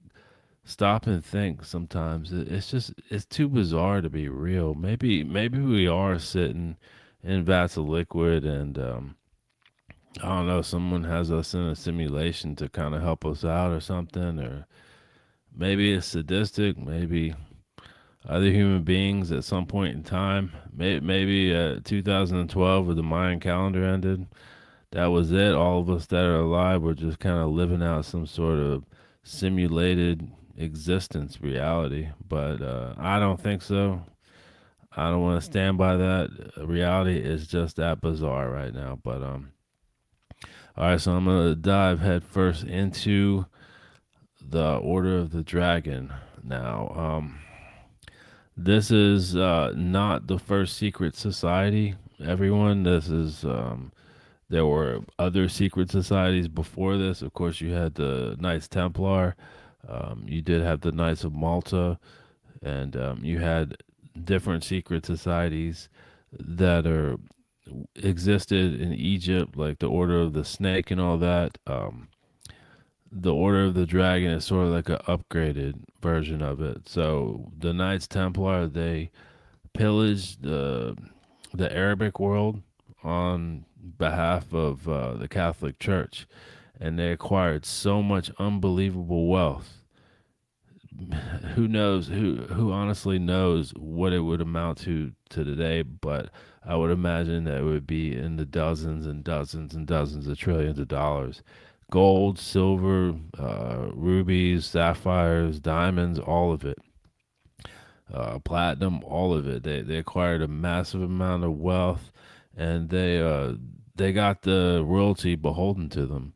stop and think. Sometimes it's too bizarre to be real. Maybe we are sitting in vats of liquid, and I don't know. Someone has us in a simulation to kind of help us out or something, or maybe it's sadistic. Maybe other human beings at some point in time. Maybe 2012, when the Mayan calendar ended, that was it. All of us that are alive were just kind of living out some sort of simulated existence reality. But I don't think so. I don't want to stand by that. Reality is just that bizarre right now. But all right. So I'm gonna dive head first into the Order of the Dragon now. This is not the first secret society, everyone. This is, there were other secret societies before this. Of course, you had the Knights Templar, you did have the Knights of Malta, and you had different secret societies that existed in Egypt, like the Order of the Snake and all that. The Order of the Dragon is sort of like an upgraded version of it. So the Knights Templar, they pillaged the Arabic world on behalf of the Catholic Church, and they acquired so much unbelievable wealth. Who knows? Who honestly knows what it would amount to today? But I would imagine that it would be in the dozens and dozens and dozens of trillions of dollars. Gold, silver, rubies, sapphires, diamonds, all of it, platinum, all of it. They acquired a massive amount of wealth, and they got the royalty beholden to them.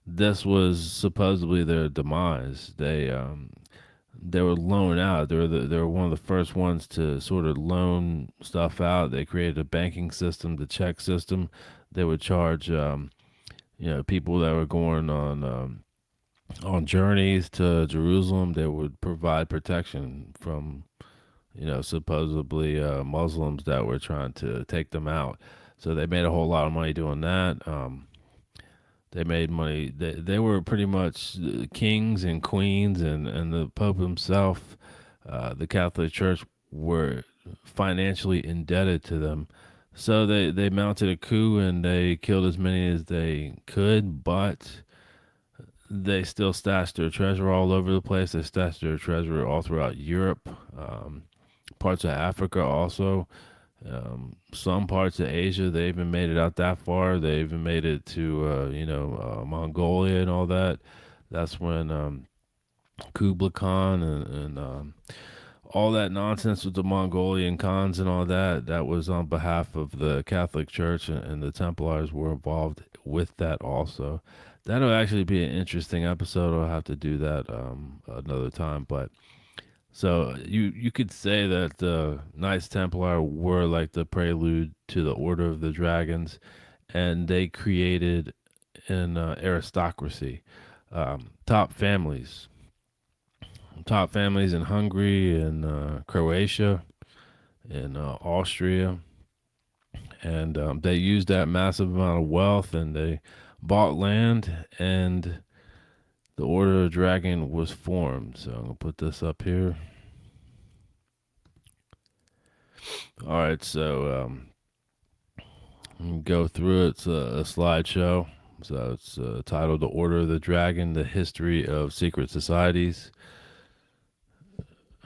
This was supposedly their demise. They were loaned out. They were one of the first ones to sort of loan stuff out. They created a banking system, the check system. They would charge people that were going on journeys to Jerusalem. They would provide protection from supposedly Muslims that were trying to take them out. So they made a whole lot of money doing that. They made money. They were pretty much kings and queens, and the Pope himself, the Catholic Church, were financially indebted to them. So they mounted a coup and they killed as many as they could, but they still stashed their treasure all over the place. They stashed their treasure all throughout Europe, parts of Africa also, some parts of Asia. They even made it out that far. They even made it to Mongolia and all that. That's when Kublai Khan and all that nonsense with the Mongolian Khans and all that. That was on behalf of the Catholic Church, and the Templars were involved with that also. That'll actually be an interesting episode. I'll have to do that another time, but. So you could say that the Knights Templar were like the prelude to the Order of the Dragons, and they created an aristocracy, top families, top families in Hungary and Croatia and Austria, and they used that massive amount of wealth, and they bought land, and the Order of the Dragon was formed. So I'm gonna put this up here. All right, so go through it. It's a slideshow. So it's titled "The Order of the Dragon: The History of Secret Societies."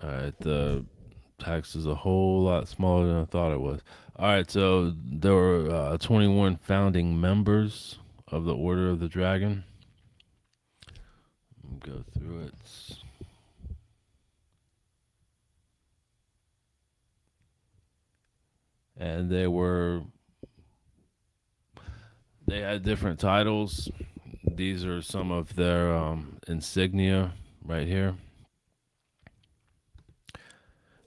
All right, the text is a whole lot smaller than I thought it was. All right, so there were 21 founding members of the Order of the Dragon. Go through it. and they had different titles. These are some of their insignia right here.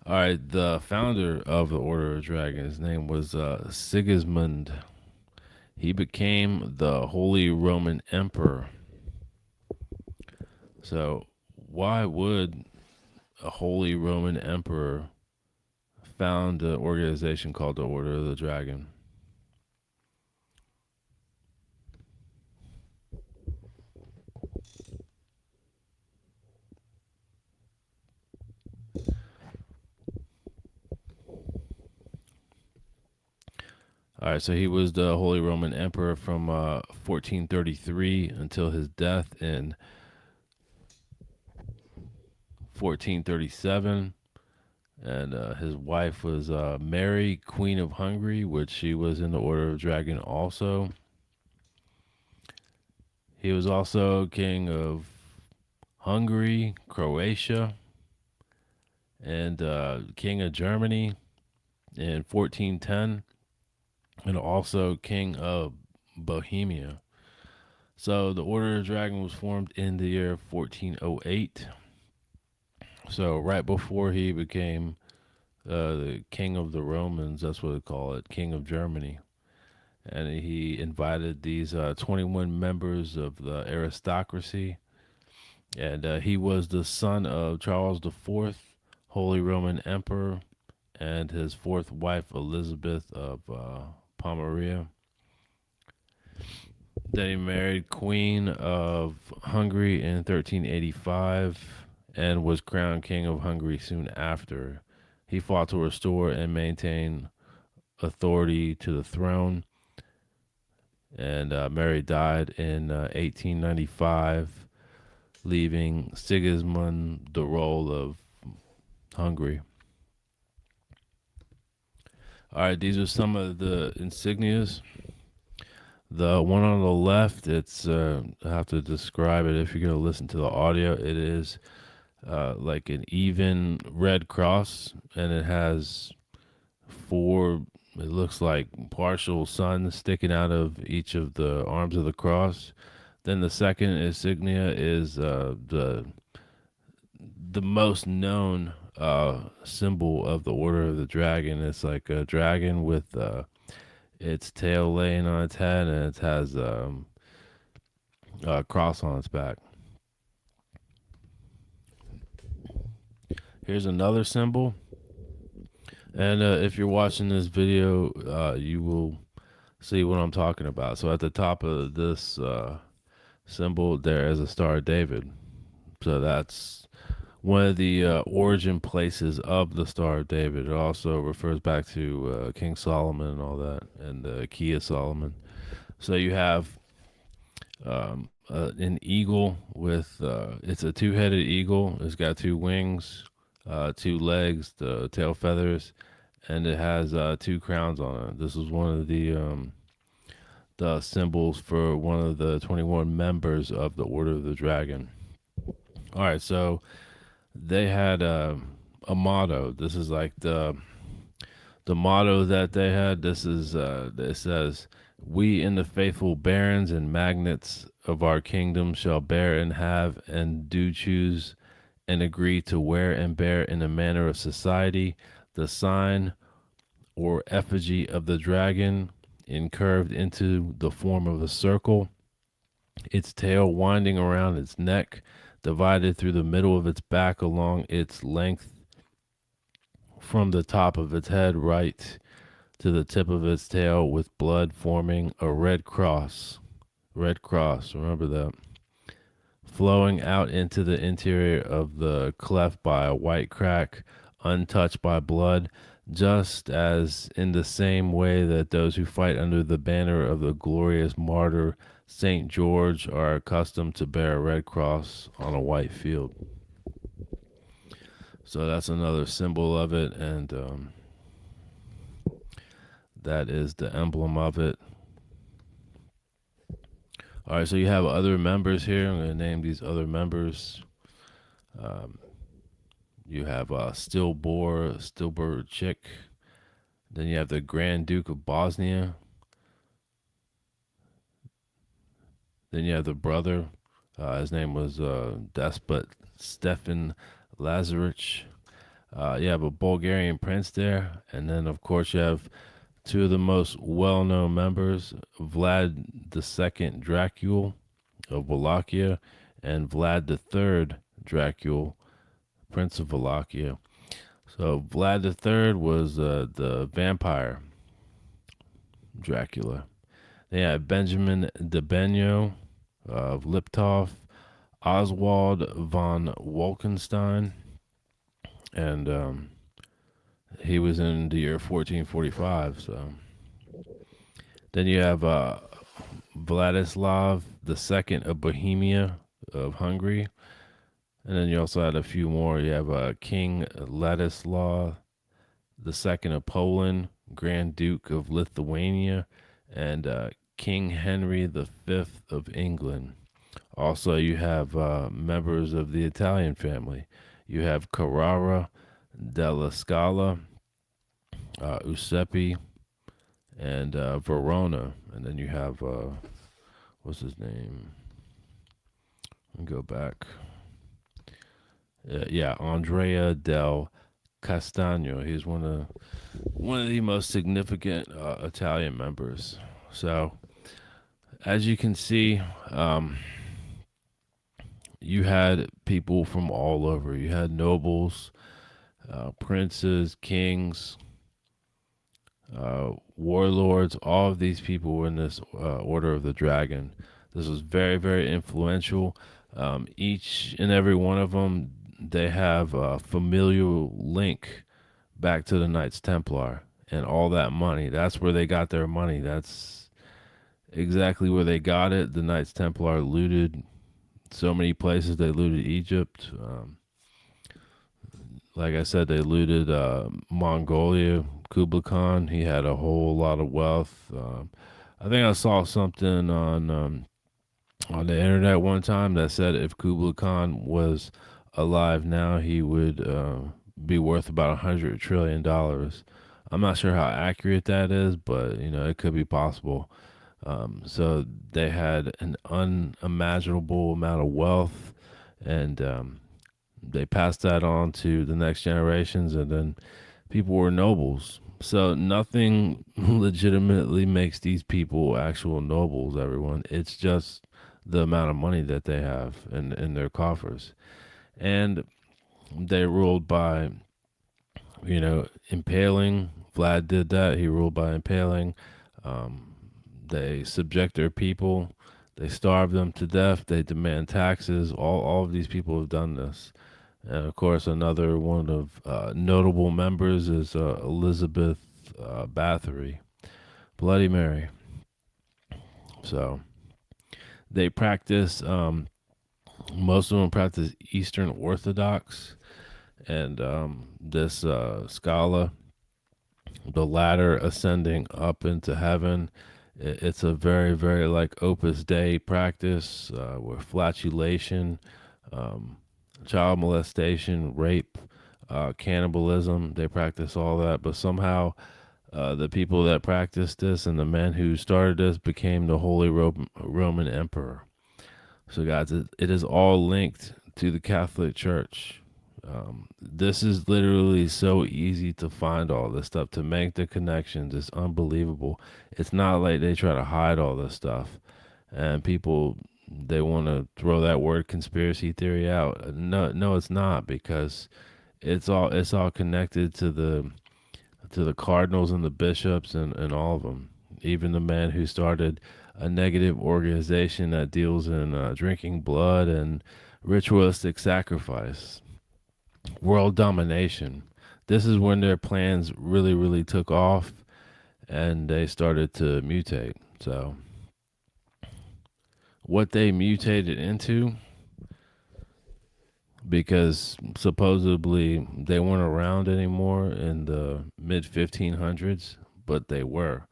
All right, the founder of the Order of Dragon, his name was Sigismund. He became the Holy Roman Emperor. So, why would a Holy Roman Emperor found an organization called the Order of the Dragon? All right, so he was the Holy Roman Emperor from 1433 until his death in 1437. And his wife was Mary, Queen of Hungary, which she was in the Order of Dragon also. He was also king of Hungary, Croatia, and king of Germany in 1410, and also king of Bohemia. So the Order of Dragon was formed in the year 1408. So right before he became the king of the Romans, that's what they call it, king of Germany. And he invited these 21 members of the aristocracy. And he was the son of Charles IV, Holy Roman Emperor, and his fourth wife, Elizabeth of Pomerania. Then he married Queen of Hungary in 1385 and was crowned King of Hungary soon after. He fought to restore and maintain authority to the throne. And Mary died in 1895, leaving Sigismund the role of Hungary. All right, these are some of the insignias. The one on the left, it's I have to describe it if you're going to listen to the audio. It is like an even red cross, and it has four, it looks like partial suns sticking out of each of the arms of the cross. Then the second insignia is the most known symbol of the Order of the Dragon. It's like a dragon with its tail laying on its head, and it has a cross on its back. Here's another symbol. And if you're watching this video, you will see what I'm talking about. So at the top of this symbol, there is a Star of David. So that's one of the origin places of the Star of David. It also refers back to King Solomon and all that, and the Key of Solomon. So you have an eagle with, it's a two-headed eagle. It's got two wings, two legs, the tail feathers, and it has two crowns on it. This is one of the symbols for one of the 21 members of the Order of the Dragon. All right, so they had a motto. This is like the motto that they had. This is it says, "We in the faithful barons and magnates of our kingdom shall bear and have and do choose and agree to wear and bear in a manner of society the sign or effigy of the dragon incurved into the form of a circle, its tail winding around its neck, divided through the middle of its back along its length from the top of its head right to the tip of its tail, with blood forming a red cross, remember that, flowing out into the interior of the cleft by a white crack, untouched by blood, just as in the same way that those who fight under the banner of the glorious martyr Saint George are accustomed to bear a red cross on a white field." So that's another symbol of it, and that is the emblem of it. All right, so you have other members here. I'm going to name these other members. You have Stillbor Chick, Then you have the Grand Duke of Bosnia. Then you have the brother. His name was Despot Stefan Lazarich. You have a Bulgarian prince there. And then, of course, you have two of the most well-known members, Vlad II Dracul of Wallachia and Vlad III Dracul, Prince of Wallachia. So Vlad III was the vampire Dracula. They had Benjamin de Benio of Liptov, Oswald von Wolkenstein, and he was in the year 1445. So then you have Vladislav II of Bohemia of Hungary, and then you also had a few more. You have King Ladislaw II of Poland, Grand Duke of Lithuania, and King Henry V of England. Also, you have members of the Italian family. You have Carrara della Scala, Usepi, and Verona. And then you have, what's his name? Let me go back. Andrea del Castagno. He's one of the most significant Italian members. So, as you can see, you had people from all over. You had nobles, princes, kings, warlords. All of these people were in this Order of the Dragon. This was very, very influential. Each and every one of them, they have a familial link back to the Knights Templar and all that money. That's where they got their money. That's exactly where they got it. The Knights Templar looted so many places. They looted Egypt. Like I said, they looted Mongolia. Kublai Khan, he had a whole lot of wealth. I think I saw something on the internet one time that said if Kublai Khan was alive now, he would be worth about $100 trillion. I'm not sure how accurate that is, but it could be possible. So they had an unimaginable amount of wealth, and they passed that on to the next generations, and then people were nobles. So nothing legitimately makes these people actual nobles, everyone. It's just the amount of money that they have in their coffers. And they ruled by, impaling. Vlad did that. He ruled by impaling. They subject their people. They starve them to death. They demand taxes. All of these people have done this. And of course, another one of notable members is Elizabeth Bathory, Bloody Mary. So they practice, most of them practice Eastern Orthodox, and this Scala, the ladder ascending up into heaven. It's a very, very like Opus Dei practice with flatulation, child molestation, rape, cannibalism. They practice all that, but somehow the people that practiced this and the men who started this became the Holy Roman Emperor. So, guys, it is all linked to the Catholic Church. This is literally so easy to find all this stuff, to make the connections. It's unbelievable. It's not like they try to hide all this stuff, and people, they want to throw that word conspiracy theory out. No, it's not, because it's all connected to the cardinals and the bishops and all of them. Even the man who started a negative organization that deals in drinking blood and ritualistic sacrifice, world domination. This is when their plans really, really took off, and they started to mutate. So what they mutated into, because supposedly they weren't around anymore in the mid 1500s, but they were.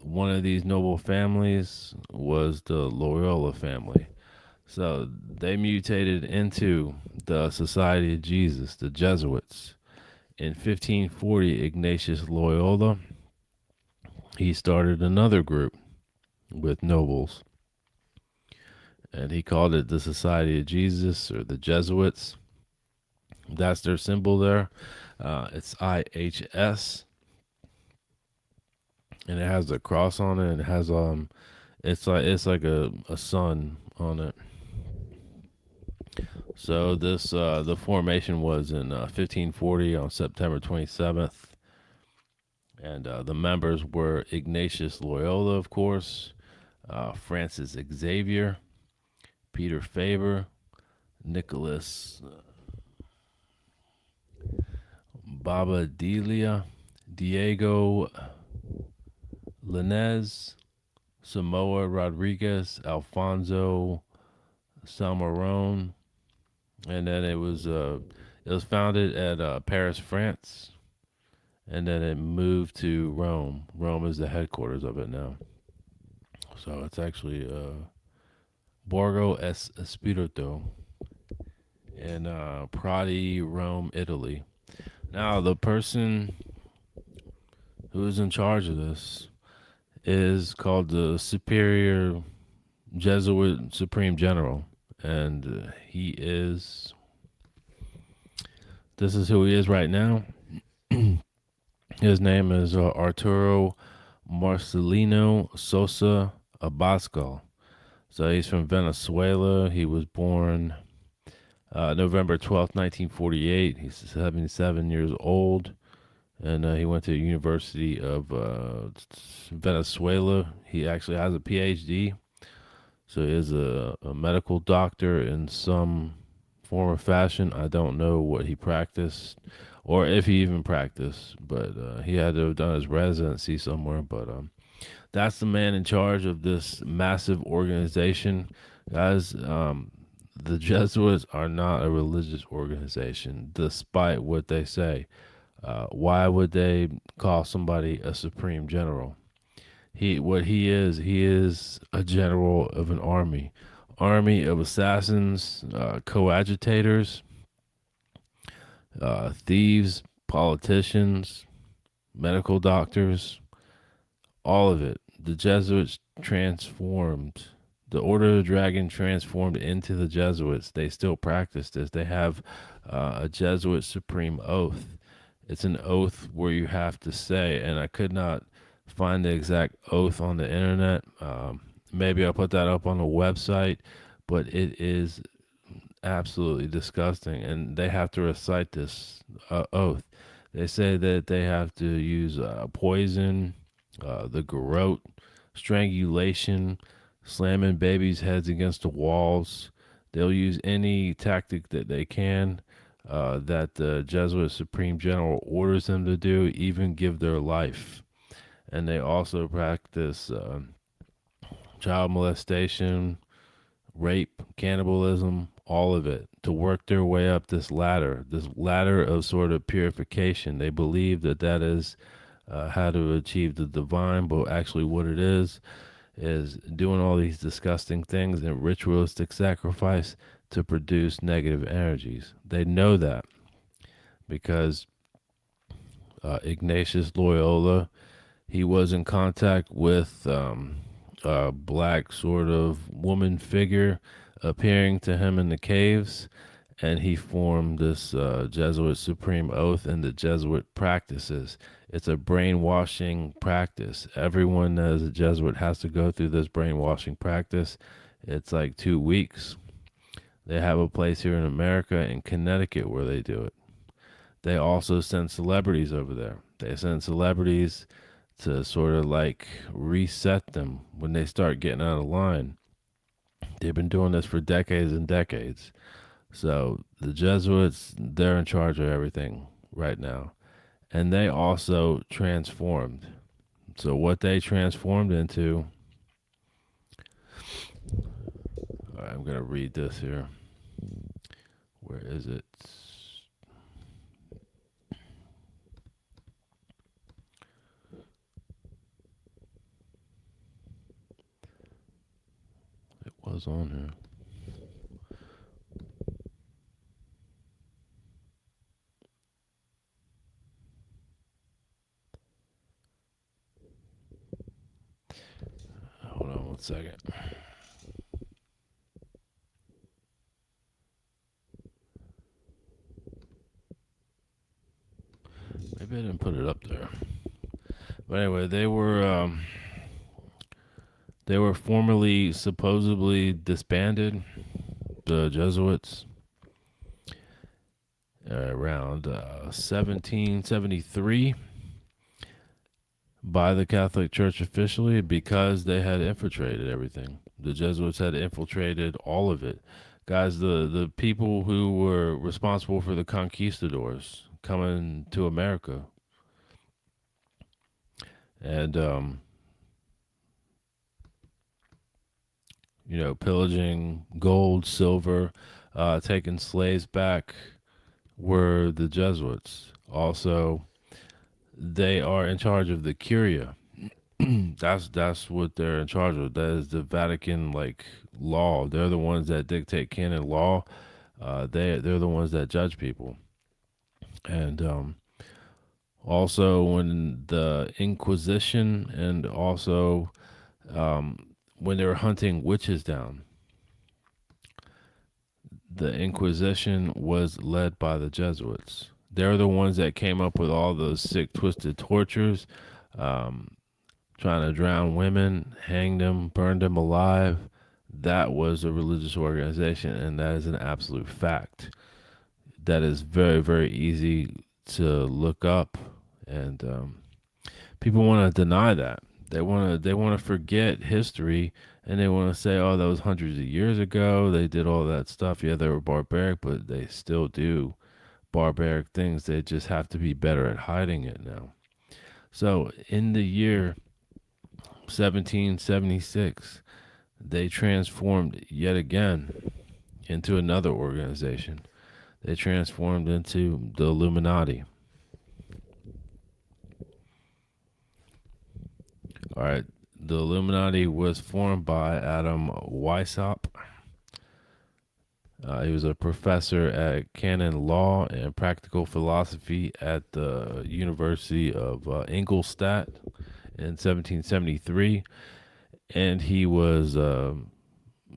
One of these noble families was the Loyola family. So they mutated into the Society of Jesus, the Jesuits, In 1540, Ignatius Loyola, he started another group with nobles, and he called it the Society of Jesus, or the Jesuits. That's their symbol there. It's IHS, and it has a cross on it. And it has it's like a sun on it. So this the formation was in 1540 on September 27th, and the members were Ignatius Loyola, of course, Francis Xavier, Peter Faber, Nicholas Bobadilla, Diego Linez, Samoa Rodriguez, Alfonso Salmarone, and then it was founded at Paris, France, and then it moved to Rome. Rome is the headquarters of it now. So it's actually Borgo Espirito in Prati, Rome, Italy. Now, the person who is in charge of this is called the Superior Jesuit Supreme General, and this is who he is right now. His name is Arturo Marcelino Sosa Abascal. So he's from Venezuela. He was born November 12th, 1948. He's 77 years old, and he went to the University of Venezuela. He actually has a PhD, so he is a medical doctor in some form or fashion. I don't know what he practiced, or if he even practiced, but he had to have done his residency somewhere. But that's the man in charge of this massive organization. Guys, the Jesuits are not a religious organization, despite what they say. Why would they call somebody a supreme general? He is a general of an army of assassins, coadjutors, thieves, politicians, medical doctors, all of it. The Jesuits transformed. The Order of the Dragon transformed into the Jesuits. They still practice this. They have a Jesuit supreme oath. It's an oath where you have to say, and I could not find the exact oath on the internet. Maybe I'll put that up on the website, but it is absolutely disgusting, and they have to recite this oath. They say that they have to use poison, the garrote, strangulation, slamming babies' heads against the walls. They'll use any tactic that they can, that the Jesuit Supreme General orders them to do, even give their life. And they also practice child molestation, rape, cannibalism, all of it, to work their way up this ladder of sort of purification. They believe that is how to achieve the divine, but actually what it is doing all these disgusting things and ritualistic sacrifice to produce negative energies. They know that because Ignatius Loyola, he was in contact with a black sort of woman figure appearing to him in the caves, and he formed this Jesuit supreme oath and the Jesuit practices. It's a brainwashing practice. Everyone that is a Jesuit has to go through this brainwashing practice. It's like 2 weeks. They have a place here in America, in Connecticut, where they do it. They also send celebrities over there. They send celebrities to sort of like reset them when they start getting out of line. They've been doing this for decades and decades. So the Jesuits, they're in charge of everything right now. And they also transformed. So what they transformed into, all right, I'm going to read this here. Where is it? It was on here. second. Maybe I didn't put it up there. But anyway, they were formerly supposedly disbanded, the Jesuits, around 1773 by the Catholic Church officially because they had infiltrated everything. The Jesuits had infiltrated all of it. Guys, the people who were responsible for the conquistadors coming to America and pillaging gold, silver, taking slaves back were the Jesuits. Also, they are in charge of the Curia. That's what they're in charge of. That is the Vatican law. They're the ones that dictate canon law. They're the ones that judge people. And also when the Inquisition and also when they were hunting witches down, the Inquisition was led by the Jesuits. They're the ones that came up with all those sick, twisted tortures, trying to drown women, hang them, burn them alive. That was a religious organization, and that is an absolute fact. That is very, very easy to look up, and people want to deny that. They want to forget history, and they want to say, "Oh, that was hundreds of years ago. They did all that stuff. Yeah, they were barbaric, but they still do barbaric things. They just have to be better at hiding it now." So, in the year 1776, they transformed yet again into another organization. They transformed into the Illuminati. All right, the Illuminati was formed by Adam Weishaupt. He was a professor at canon law and practical philosophy at the University of Ingolstadt in 1773, and he was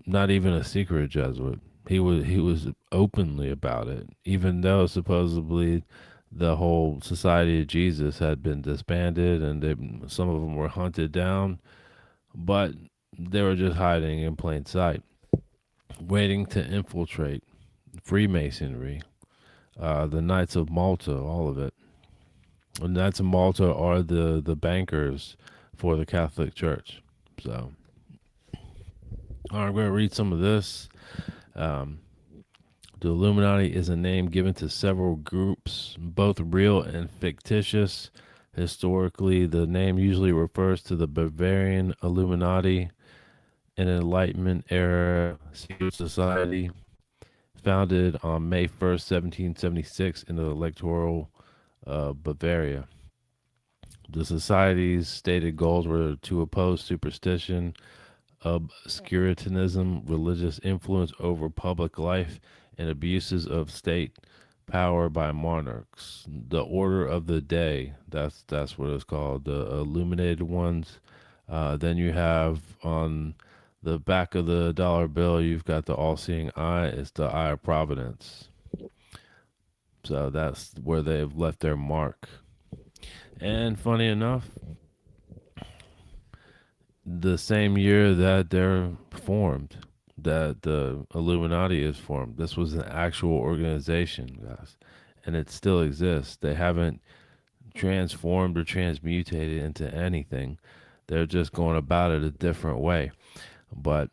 not even a secret Jesuit. He was openly about it, even though supposedly the whole Society of Jesus had been disbanded and some of them were hunted down, but they were just hiding in plain sight, waiting to infiltrate Freemasonry, the Knights of Malta, all of it. The Knights of Malta are the bankers for the Catholic Church. So, all right, I'm going to read some of this. The Illuminati is a name given to several groups, both real and fictitious. Historically, the name usually refers to the Bavarian Illuminati, an Enlightenment era secret society founded on May 1st, 1776 in the electoral Bavaria. The society's stated goals were to oppose superstition, obscurantism, religious influence over public life, and abuses of state power by monarchs. The Order of the Day, that's what it's called, the illuminated ones. Then you have on the back of the dollar bill, you've got the all-seeing eye. It's the Eye of Providence. So that's where they've left their mark. And funny enough, the same year that they're formed, that the Illuminati is formed, this was an actual organization, guys, and it still exists. They haven't transformed or transmutated into anything. They're just going about it a different way. But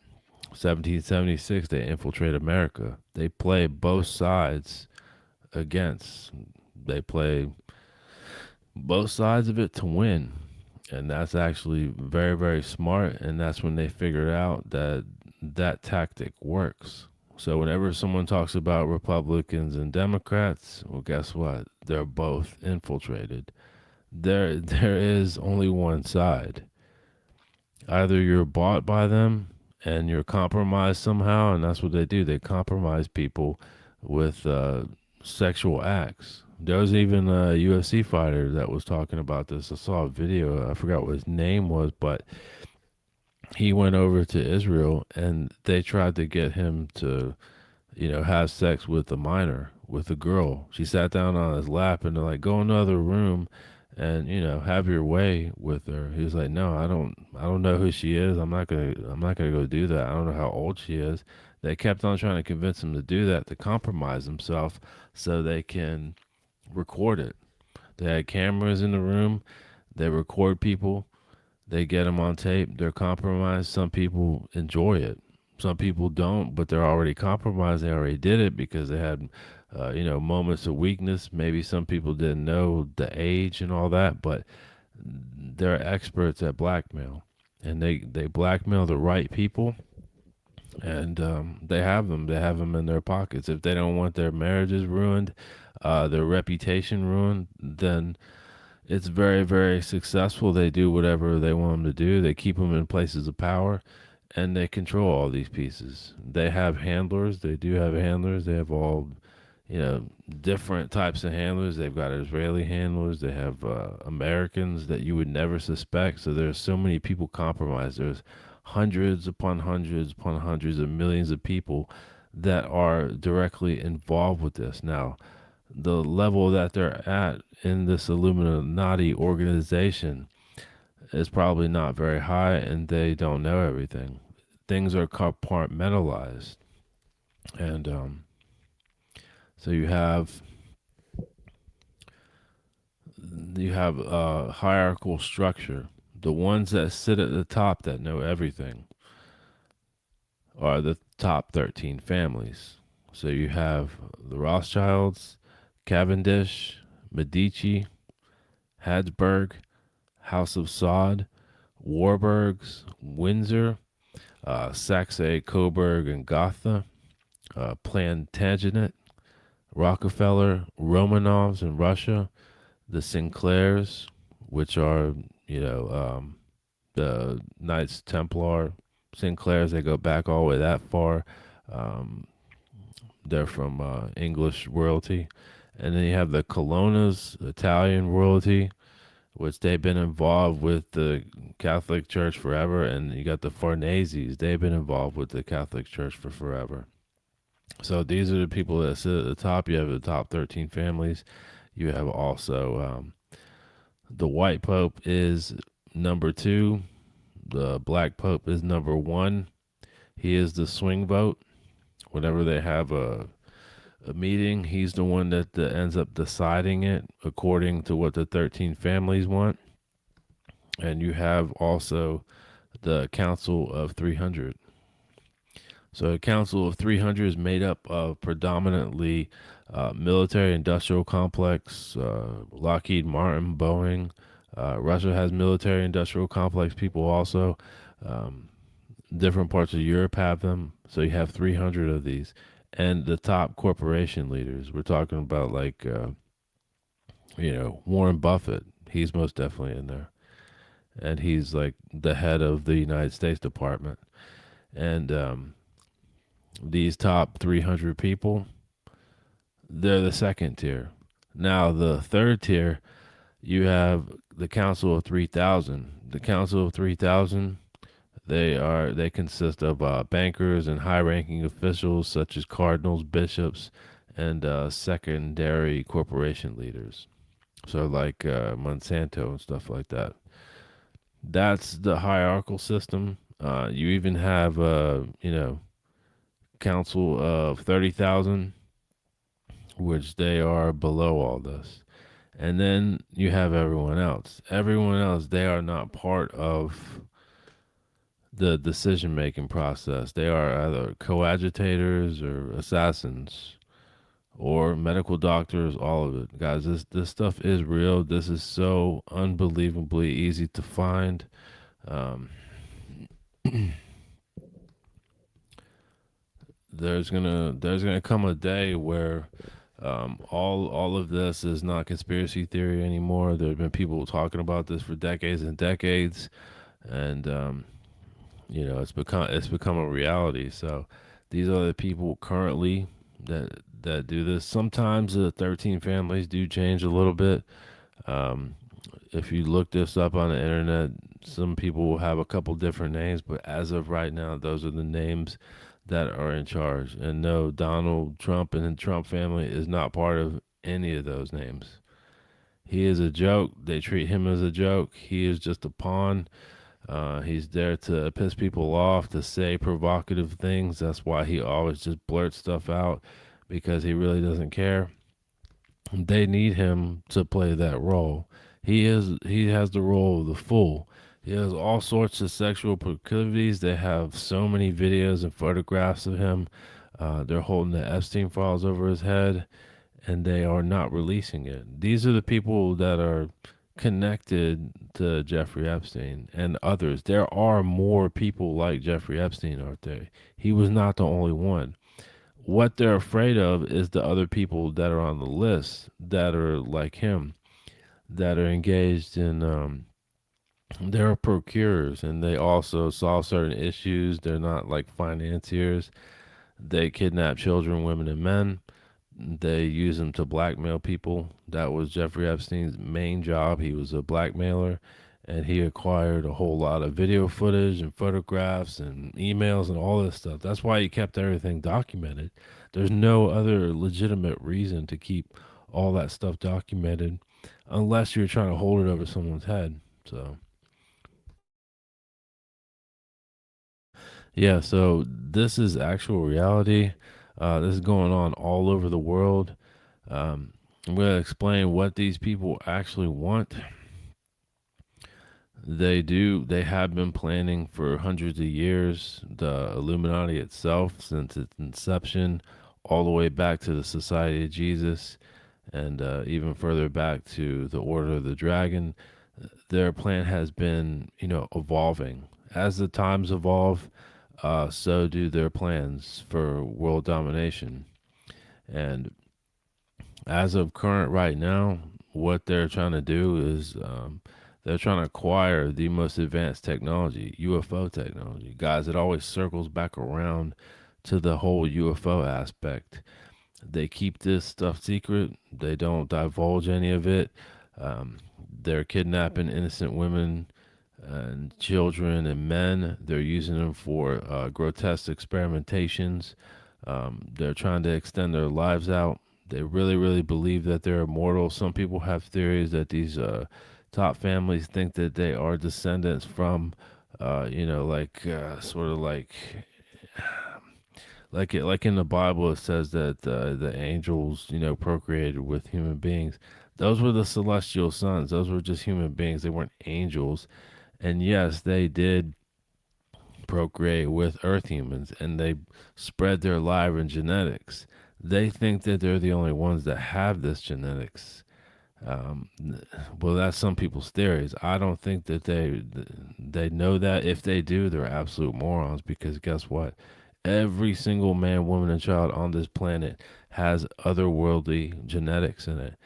1776, they infiltrate America. They play both sides against. They play both sides of it to win. And that's actually very, very smart. And that's when they figured out that that tactic works. So whenever someone talks about Republicans and Democrats, well, guess what? They're both infiltrated. There is only one side. Either you're bought by them and you're compromised somehow, and that's what they do. They compromise people with sexual acts. There was even a UFC fighter that was talking about this. I saw a video. I forgot what his name was, but he went over to Israel, and they tried to get him to, have sex with a minor, with a girl. She sat down on his lap, and they're like, go in another room and, have your way with her. He was like, no, I don't know who she is. I'm not gonna go do that. I don't know how old she is. They kept on trying to convince him to do that, to compromise himself so they can record it. They had cameras in the room. They record people. They get them on tape. They're compromised. Some people enjoy it. Some people don't, but they're already compromised. They already did it because they had, moments of weakness. Maybe some people didn't know the age and all that, but they're experts at blackmail, and they blackmail the right people, and they have them. They have them in their pockets. If they don't want their marriages ruined, their reputation ruined, then it's very, very successful. They do whatever they want them to do. They keep them in places of power, and they control all these pieces. They have handlers. They do have handlers. They have all, different types of handlers. They've got Israeli handlers. They have Americans that you would never suspect. So there's so many people compromised. There's hundreds upon hundreds upon hundreds of millions of people that are directly involved with this. Now, the level that they're at in this Illuminati organization is probably not very high, and they don't know everything. Things are compartmentalized, and so you have a hierarchical structure. The ones that sit at the top that know everything are the top 13 families. So you have the Rothschilds, Cavendish, Medici, Habsburg, House of Saud, Warburgs, Windsor, Saxe, Coburg, and Gotha, Plantagenet, Rockefeller, Romanovs in Russia, the Sinclairs, which are, the Knights Templar Sinclairs. They go back all the way that far. They're from English royalty. And then you have the Colonnas, Italian royalty, which they've been involved with the Catholic Church forever. And you got the Farneses. They've been involved with the Catholic Church for forever. So these are the people that sit at the top. You have the top 13 families. You have also the white pope is number 2. The black pope is number 1. He is the swing vote. Whenever they have a meeting, he's the one that ends up deciding it according to what the 13 families want. And you have also the Council of 300. So the Council of 300 is made up of predominantly military industrial complex, Lockheed Martin, Boeing. Russia has military industrial complex people also. Different parts of Europe have them. So you have 300 of these. And the top corporation leaders, we're talking about like, Warren Buffett. He's most definitely in there. And he's like the head of the United States Department. And these top 300 people, they're the second tier. Now, the third tier, you have the Council of 3,000. The Council of 3,000, they consist of bankers and high-ranking officials such as cardinals, bishops, and secondary corporation leaders. So like Monsanto and stuff like that. That's the hierarchical system. You even have, Council of 30,000, which they are below all this. And then you have everyone else. Everyone else, they are not part of the decision-making process. They are either coadjutors or assassins or medical doctors, all of it. Guys, this stuff is real. This is so unbelievably easy to find. There's gonna come a day where all of this is not conspiracy theory anymore. There have been people talking about this for decades and decades, and it's become a reality. So these are the people currently that do this. Sometimes the 13 families do change a little bit. If you look this up on the internet, some people will have a couple different names, but as of right now, those are the names that are in charge. And no, Donald Trump and the Trump family is not part of any of those names. He is a joke. They treat him as a joke. He is just a pawn. He's there to piss people off, to say provocative things. That's why he always just blurts stuff out, because he really doesn't care. They need him to play that role. He has the role of the fool. He has all sorts of sexual proclivities. They have so many videos and photographs of him. They're holding the Epstein files over his head, and they are not releasing it. These are the people that are connected to Jeffrey Epstein and others. There are more people like Jeffrey Epstein, aren't there? He was not the only one. What they're afraid of is the other people that are on the list that are like him, that are engaged in, they're procurers, and they also solve certain issues. They're not like financiers. They kidnap children, women, and men. They use them to blackmail people. That was Jeffrey Epstein's main job. He was a blackmailer, and he acquired a whole lot of video footage and photographs and emails and all this stuff. That's why he kept everything documented. There's no other legitimate reason to keep all that stuff documented unless you're trying to hold it over someone's head. So, yeah, so this is actual reality. This is going on all over the world. I'm going to explain what these people actually want. They have been planning for hundreds of years. The Illuminati itself, since its inception, all the way back to the Society of Jesus, and even further back to the Order of the Dragon, their plan has been, evolving. As the times evolve, so do their plans for world domination. And as of current right now, what they're trying to do is they're trying to acquire the most advanced technology, UFO technology. Guys, it always circles back around to the whole UFO aspect. They keep this stuff secret. They don't divulge any of it. They're kidnapping innocent women and children and men. They're using them for grotesque experimentations. They're trying to extend their lives out. They really, really believe that they're immortal. Some people have theories that these top families think that they are descendants from, sort of like in the Bible, it says that the angels, procreated with human beings. Those were the celestial sons. Those were just human beings. They weren't angels. And yes, they did procreate with earth humans, and they spread their lyran genetics. They think that they're the only ones that have this genetics. Um, well, that's some people's theories. I don't think that they know that. If they do, they're absolute morons, because guess what? Every single man, woman, and child on this planet has otherworldly genetics in it.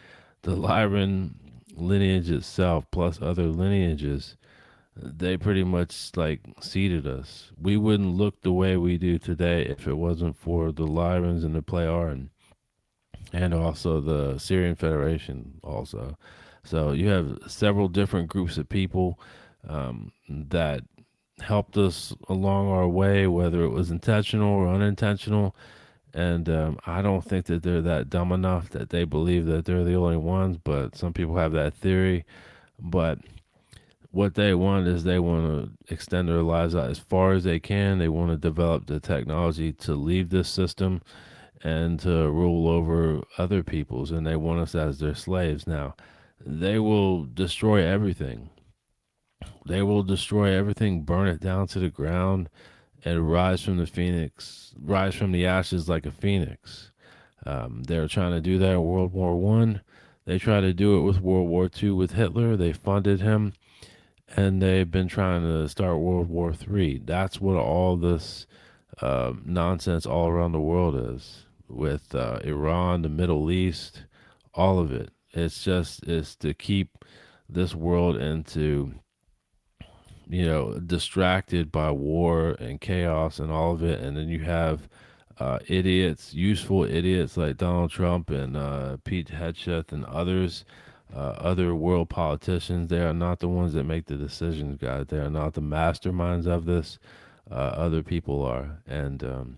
The Lyran lineage itself, plus other lineages, they pretty much like seeded us. We wouldn't look the way we do today if it wasn't for the Lyrans and the Playaran, and also the Syrian Federation also. So you have several different groups of people that helped us along our way, whether it was intentional or unintentional. And I don't think that they're that dumb enough that they believe that they're the only ones, but some people have that theory. But what they want is they want to extend their lives out as far as they can. They want to develop the technology to leave this system and to rule over other peoples, and they want us as their slaves. Now, they will destroy everything. They will destroy everything, burn it down to the ground, and rise from the ashes like a phoenix. They're trying to do that in World War One. They tried to do it with World War Two with Hitler. They funded him, and they've been trying to start World War Three. That's what all this nonsense all around the world is, with Iran, the Middle East, all of it. It's to keep this world into, distracted by war and chaos and all of it. And then you have idiots, useful idiots like Donald Trump and Pete Hegseth and others other world politicians. They are not the ones that make the decisions, guys. They are not the masterminds of this. Other people are. And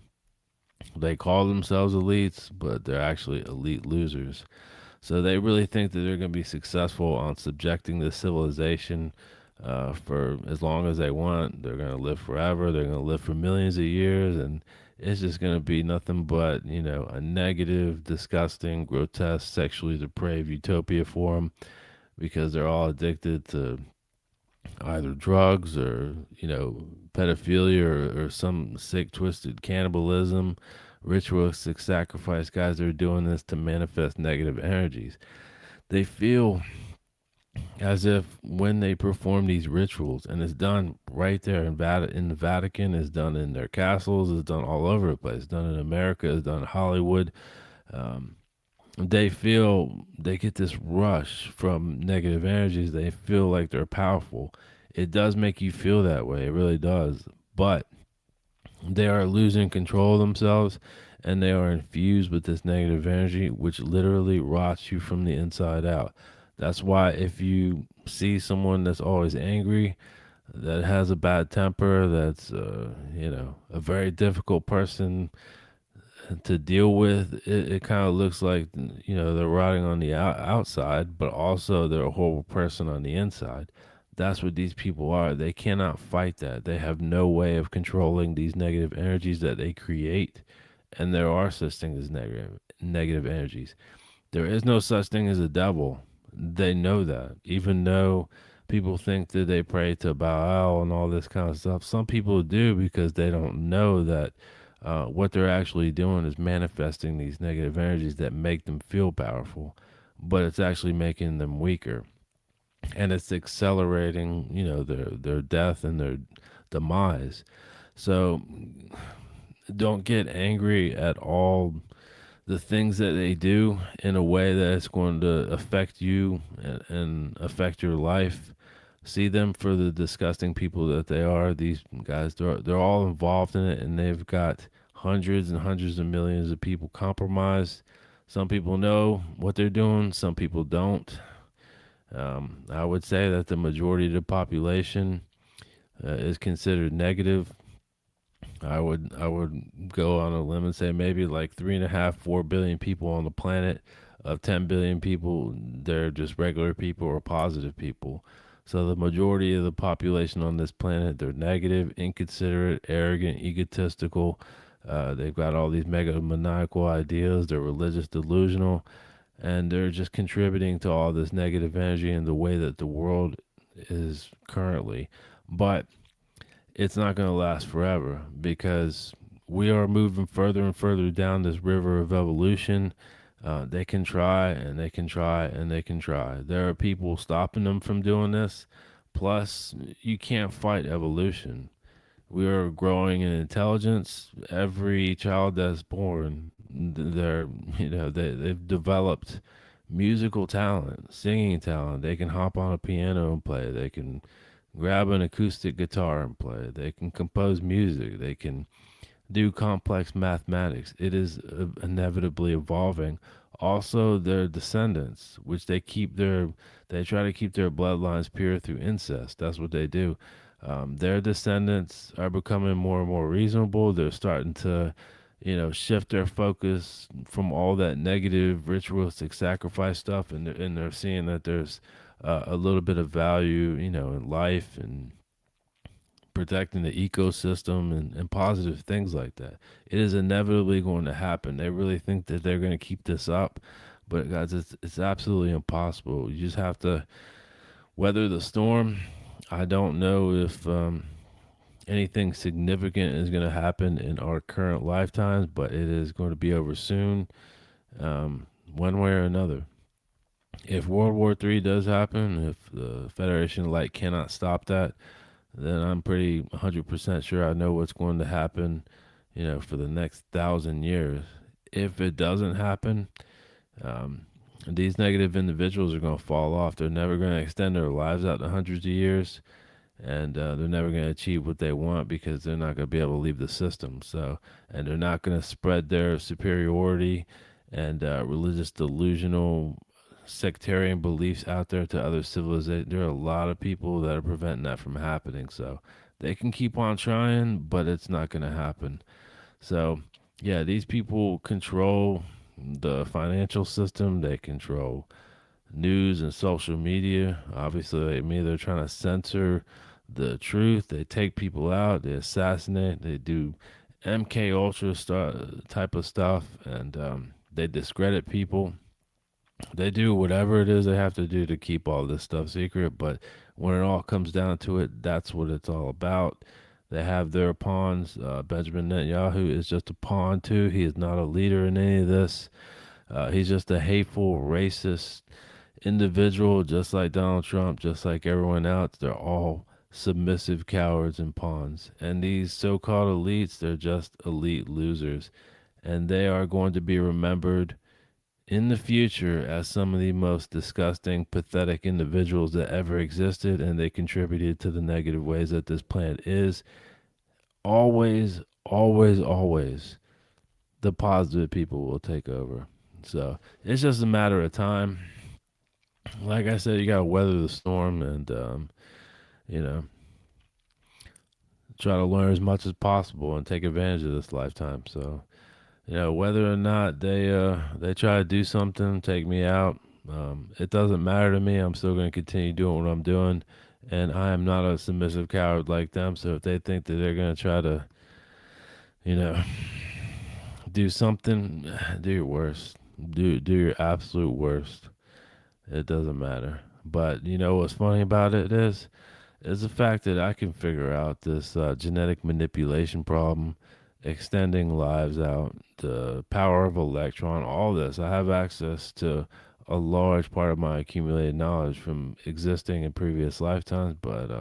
they call themselves elites, but they're actually elite losers. So they really think that they're going to be successful on subjecting the civilization for as long as they want. They're going to live forever. They're going to live for millions of years, and it's just going to be nothing but, you know, a negative, disgusting, grotesque, sexually depraved utopia for them because they're all addicted to either drugs or, you know, pedophilia or some sick, twisted cannibalism, ritualistic sacrifice. Guys are doing this to manifest negative energies. They feel as if when they perform these rituals, and it's done right there in the Vatican, it's done in their castles, it's done all over the place, it's done in America, it's done in Hollywood. Um, they feel they get this rush from negative energies. They feel like they're powerful. It does make you feel that way. It really does. But they are losing control of themselves and they are infused with this negative energy, which literally rots you from the inside out. That's why if you see someone that's always angry, that has a bad temper, that's, you know, a very difficult person to deal with, it kind of looks like, you know, they're rotting on the outside, but also they're a horrible person on the inside. That's what these people are. They cannot fight that. They have no way of controlling these negative energies that they create. And there are such things as negative energies. There is no such thing as a devil. They know that. Even though people think that they pray to Baal and all this kind of stuff, some people do because they don't know that what they're actually doing is manifesting these negative energies that make them feel powerful, but it's actually making them weaker. And it's accelerating, you know, their death and their demise. So don't get angry at all the things that they do in a way that it's going to affect you and affect your life. See them for the disgusting people that they are. These guys, they're all involved in it, and they've got hundreds and hundreds of millions of people compromised. Some people know what they're doing, some people don't. I would say that the majority of the population is considered negative. I would go on a limb and say maybe like 3.5, 4 billion people on the planet. Of 10 billion people, they're just regular people or positive people. So the majority of the population on this planet, they're negative, inconsiderate, arrogant, egotistical. They've got all these megalomaniacal ideas. They're religious, delusional, and they're just contributing to all this negative energy and the way that the world is currently. But it's not going to last forever because we are moving further and further down this river of evolution. They can try and they can try and they can try. There are people stopping them from doing this. Plus, you can't fight evolution. We are growing in intelligence. Every child that's born, they're, you know, they've developed musical talent, singing talent. They can hop on a piano and play. They can grab an acoustic guitar and play. They can compose music. They can do complex mathematics. It is inevitably evolving. Also, their descendants, which they try to keep their bloodlines pure through incest. That's what they do. Their descendants are becoming more and more reasonable. They're starting to, you know, shift their focus from all that negative ritualistic sacrifice stuff, and they're seeing that there's a little bit of value, you know, in life and protecting the ecosystem and positive things like that. It is inevitably going to happen. They really think that they're going to keep this up, but guys, it's absolutely impossible. You just have to weather the storm. I don't know if anything significant is going to happen in our current lifetimes, but it is going to be over soon, one way or another. If World War III does happen, if the Federation of Light cannot stop that, then I'm pretty 100% sure I know what's going to happen, you know, for the next 1,000 years. If it doesn't happen, these negative individuals are going to fall off. They're never going to extend their lives out to hundreds of years, and they're never going to achieve what they want because they're not going to be able to leave the system. So, and they're not going to spread their superiority and religious delusional sectarian beliefs out there to other civilizations. There are a lot of people that are preventing that from happening. So they can keep on trying, but it's not going to happen. So, yeah, these people control the financial system. They control news and social media. Obviously, like me, they're trying to censor the truth. They take people out. They assassinate. They do MK Ultra type of stuff, and they discredit people. They do whatever it is they have to do to keep all this stuff secret. But when it all comes down to it, that's what it's all about. They have their pawns. Benjamin Netanyahu is just a pawn too. He is not a leader in any of this. He's just a hateful, racist individual, just like Donald Trump, just like everyone else. They're all submissive cowards and pawns. And these so-called elites, they're just elite losers. And they are going to be remembered in the future as some of the most disgusting, pathetic individuals that ever existed, and they contributed to the negative ways that this planet is. Always, always, always, the positive people will take over. So it's just a matter of time. Like I said, you gotta weather the storm, and you know, try to learn as much as possible and take advantage of this lifetime. So, whether or not they try to do something, take me out, it doesn't matter to me. I'm still going to continue doing what I'm doing, and I am not a submissive coward like them. So if they think that they're going to try to, you know, do something, do your worst. Do your absolute worst. It doesn't matter. But you know what's funny about it is the fact that I can figure out this genetic manipulation problem, extending lives out, the power of electron, all this. I have access to a large part of my accumulated knowledge from existing in previous lifetimes. But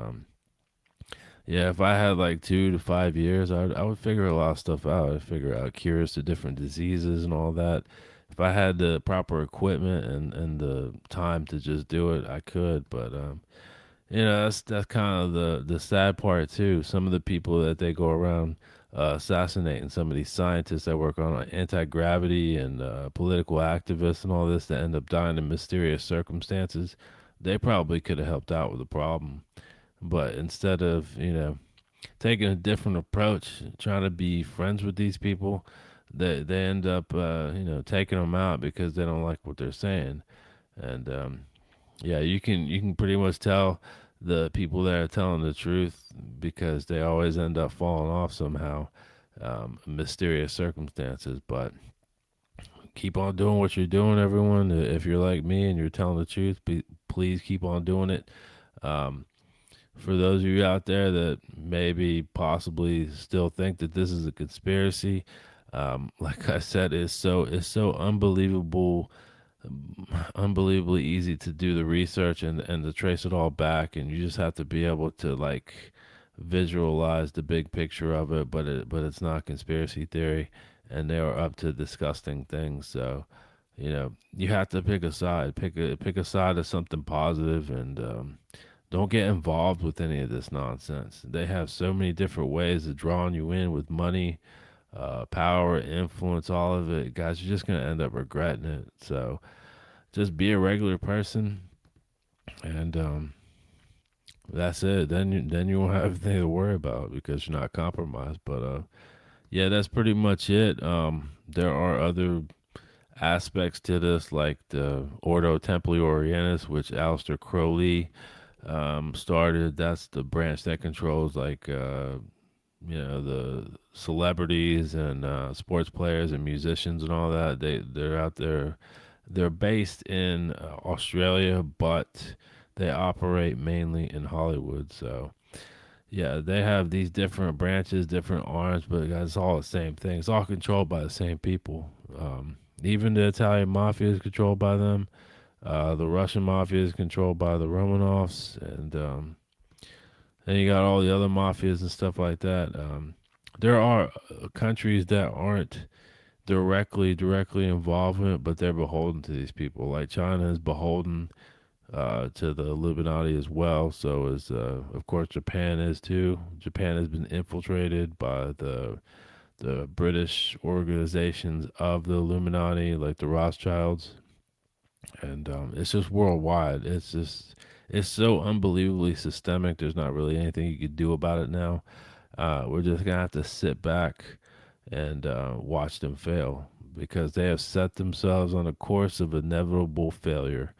yeah, if I had like 2 to 5 years, I would figure a lot of stuff out. I'd figure out cures to different diseases and all that. If I had the proper equipment and the time to just do it, I could. But that's kind of the sad part too. Some of the people that they go around assassinating, some of these scientists that work on anti-gravity and political activists and all this that end up dying in mysterious circumstances, they probably could have helped out with the problem. But instead of taking a different approach, trying to be friends with these people, they end up taking them out because they don't like what they're saying. And yeah, you can pretty much tell the people that are telling the truth because they always end up falling off somehow, mysterious circumstances. But keep on doing what you're doing, everyone. If you're like me and you're telling the truth, please keep on doing it. For those of you out there that maybe possibly still think that this is a conspiracy, like I said, it's so unbelievably easy to do the research and to trace it all back, and you just have to be able to like visualize the big picture of it. But it's not conspiracy theory, and they are up to disgusting things. So you have to pick a side, pick a side of something positive, and don't get involved with any of this nonsense. They have so many different ways of drawing you in with money, power, influence, all of it. Guys, you're just going to end up regretting it. So just be a regular person, and that's it. Then you won't have anything to worry about because you're not compromised. But yeah, that's pretty much it. There are other aspects to this, like the Ordo Templi Orientis, which Aleister Crowley started. That's the branch that controls like the celebrities and sports players and musicians and all that. They're out there. They're based in Australia, but they operate mainly in Hollywood. So yeah, they have these different branches, different arms, but it's all the same thing. It's all controlled by the same people. Even the Italian mafia is controlled by them. The Russian mafia is controlled by the Romanovs, and then you got all the other mafias and stuff like that. There are countries that aren't directly involved in it, but they're beholden to these people. Like China is beholden to the Illuminati as well. So is of course Japan is too. Japan has been infiltrated by the British organizations of the Illuminati, like the Rothschilds. And it's just worldwide. It's so unbelievably systemic. There's not really anything you could do about it now. We're just gonna have to sit back and watch them fail because they have set themselves on a course of inevitable failure.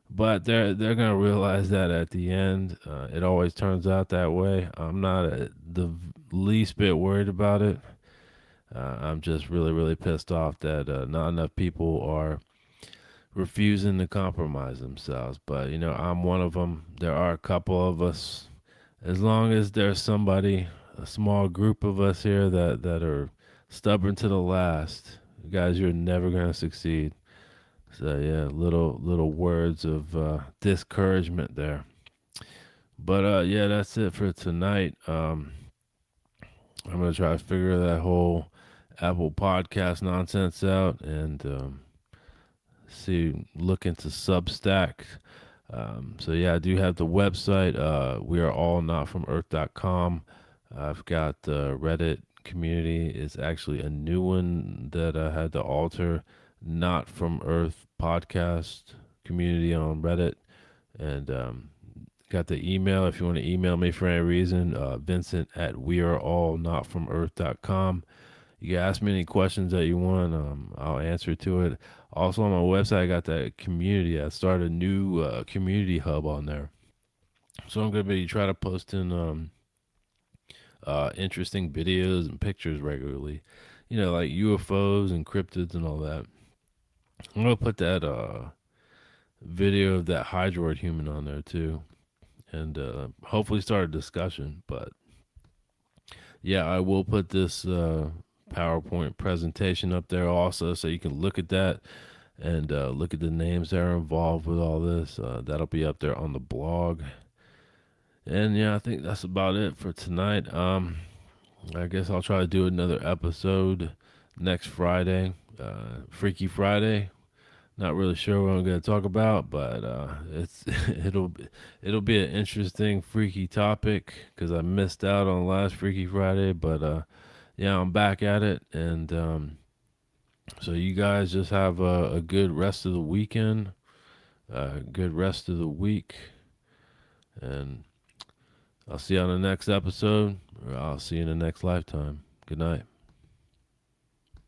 But they're gonna realize that at the end, it always turns out that way. I'm not the least bit worried about it. I'm just really pissed off that not enough people are refusing to compromise themselves. But I'm one of them. There are a couple of us. As long as there's somebody, a small group of us here that are stubborn to the last, guys, you're never gonna succeed. So yeah, little words of discouragement there. But yeah, that's it for tonight. I'm gonna try to figure that whole Apple Podcast nonsense out and look into Substack. So yeah, I do have the website. We are all not from earth.com. I've got the Reddit community. It's actually a new one that I had to alter. Not from Earth podcast community on Reddit. And got the email if you want to email me for any reason. Vincent at weareallnotfromearth.com. You can ask me any questions that you want. I'll answer to it. Also on my website, I got that community. I started a new community hub on there. So I'm going to be trying to post in interesting videos and pictures regularly. Like UFOs and cryptids and all that. I'm going to put that video of that hydroid human on there too. And hopefully start a discussion. But yeah, I will put this PowerPoint presentation up there also so you can look at that and look at the names that are involved with all this. That'll be up there on the blog. And yeah, I think that's about it for tonight. I guess I'll try to do another episode next Friday, Freaky Friday. Not really sure what I'm going to talk about, but it'll be an interesting freaky topic because I missed out on last Freaky Friday. But yeah, I'm back at it, and so you guys just have a good rest of the weekend, good rest of the week, and I'll see you on the next episode, or I'll see you in the next lifetime. Good night.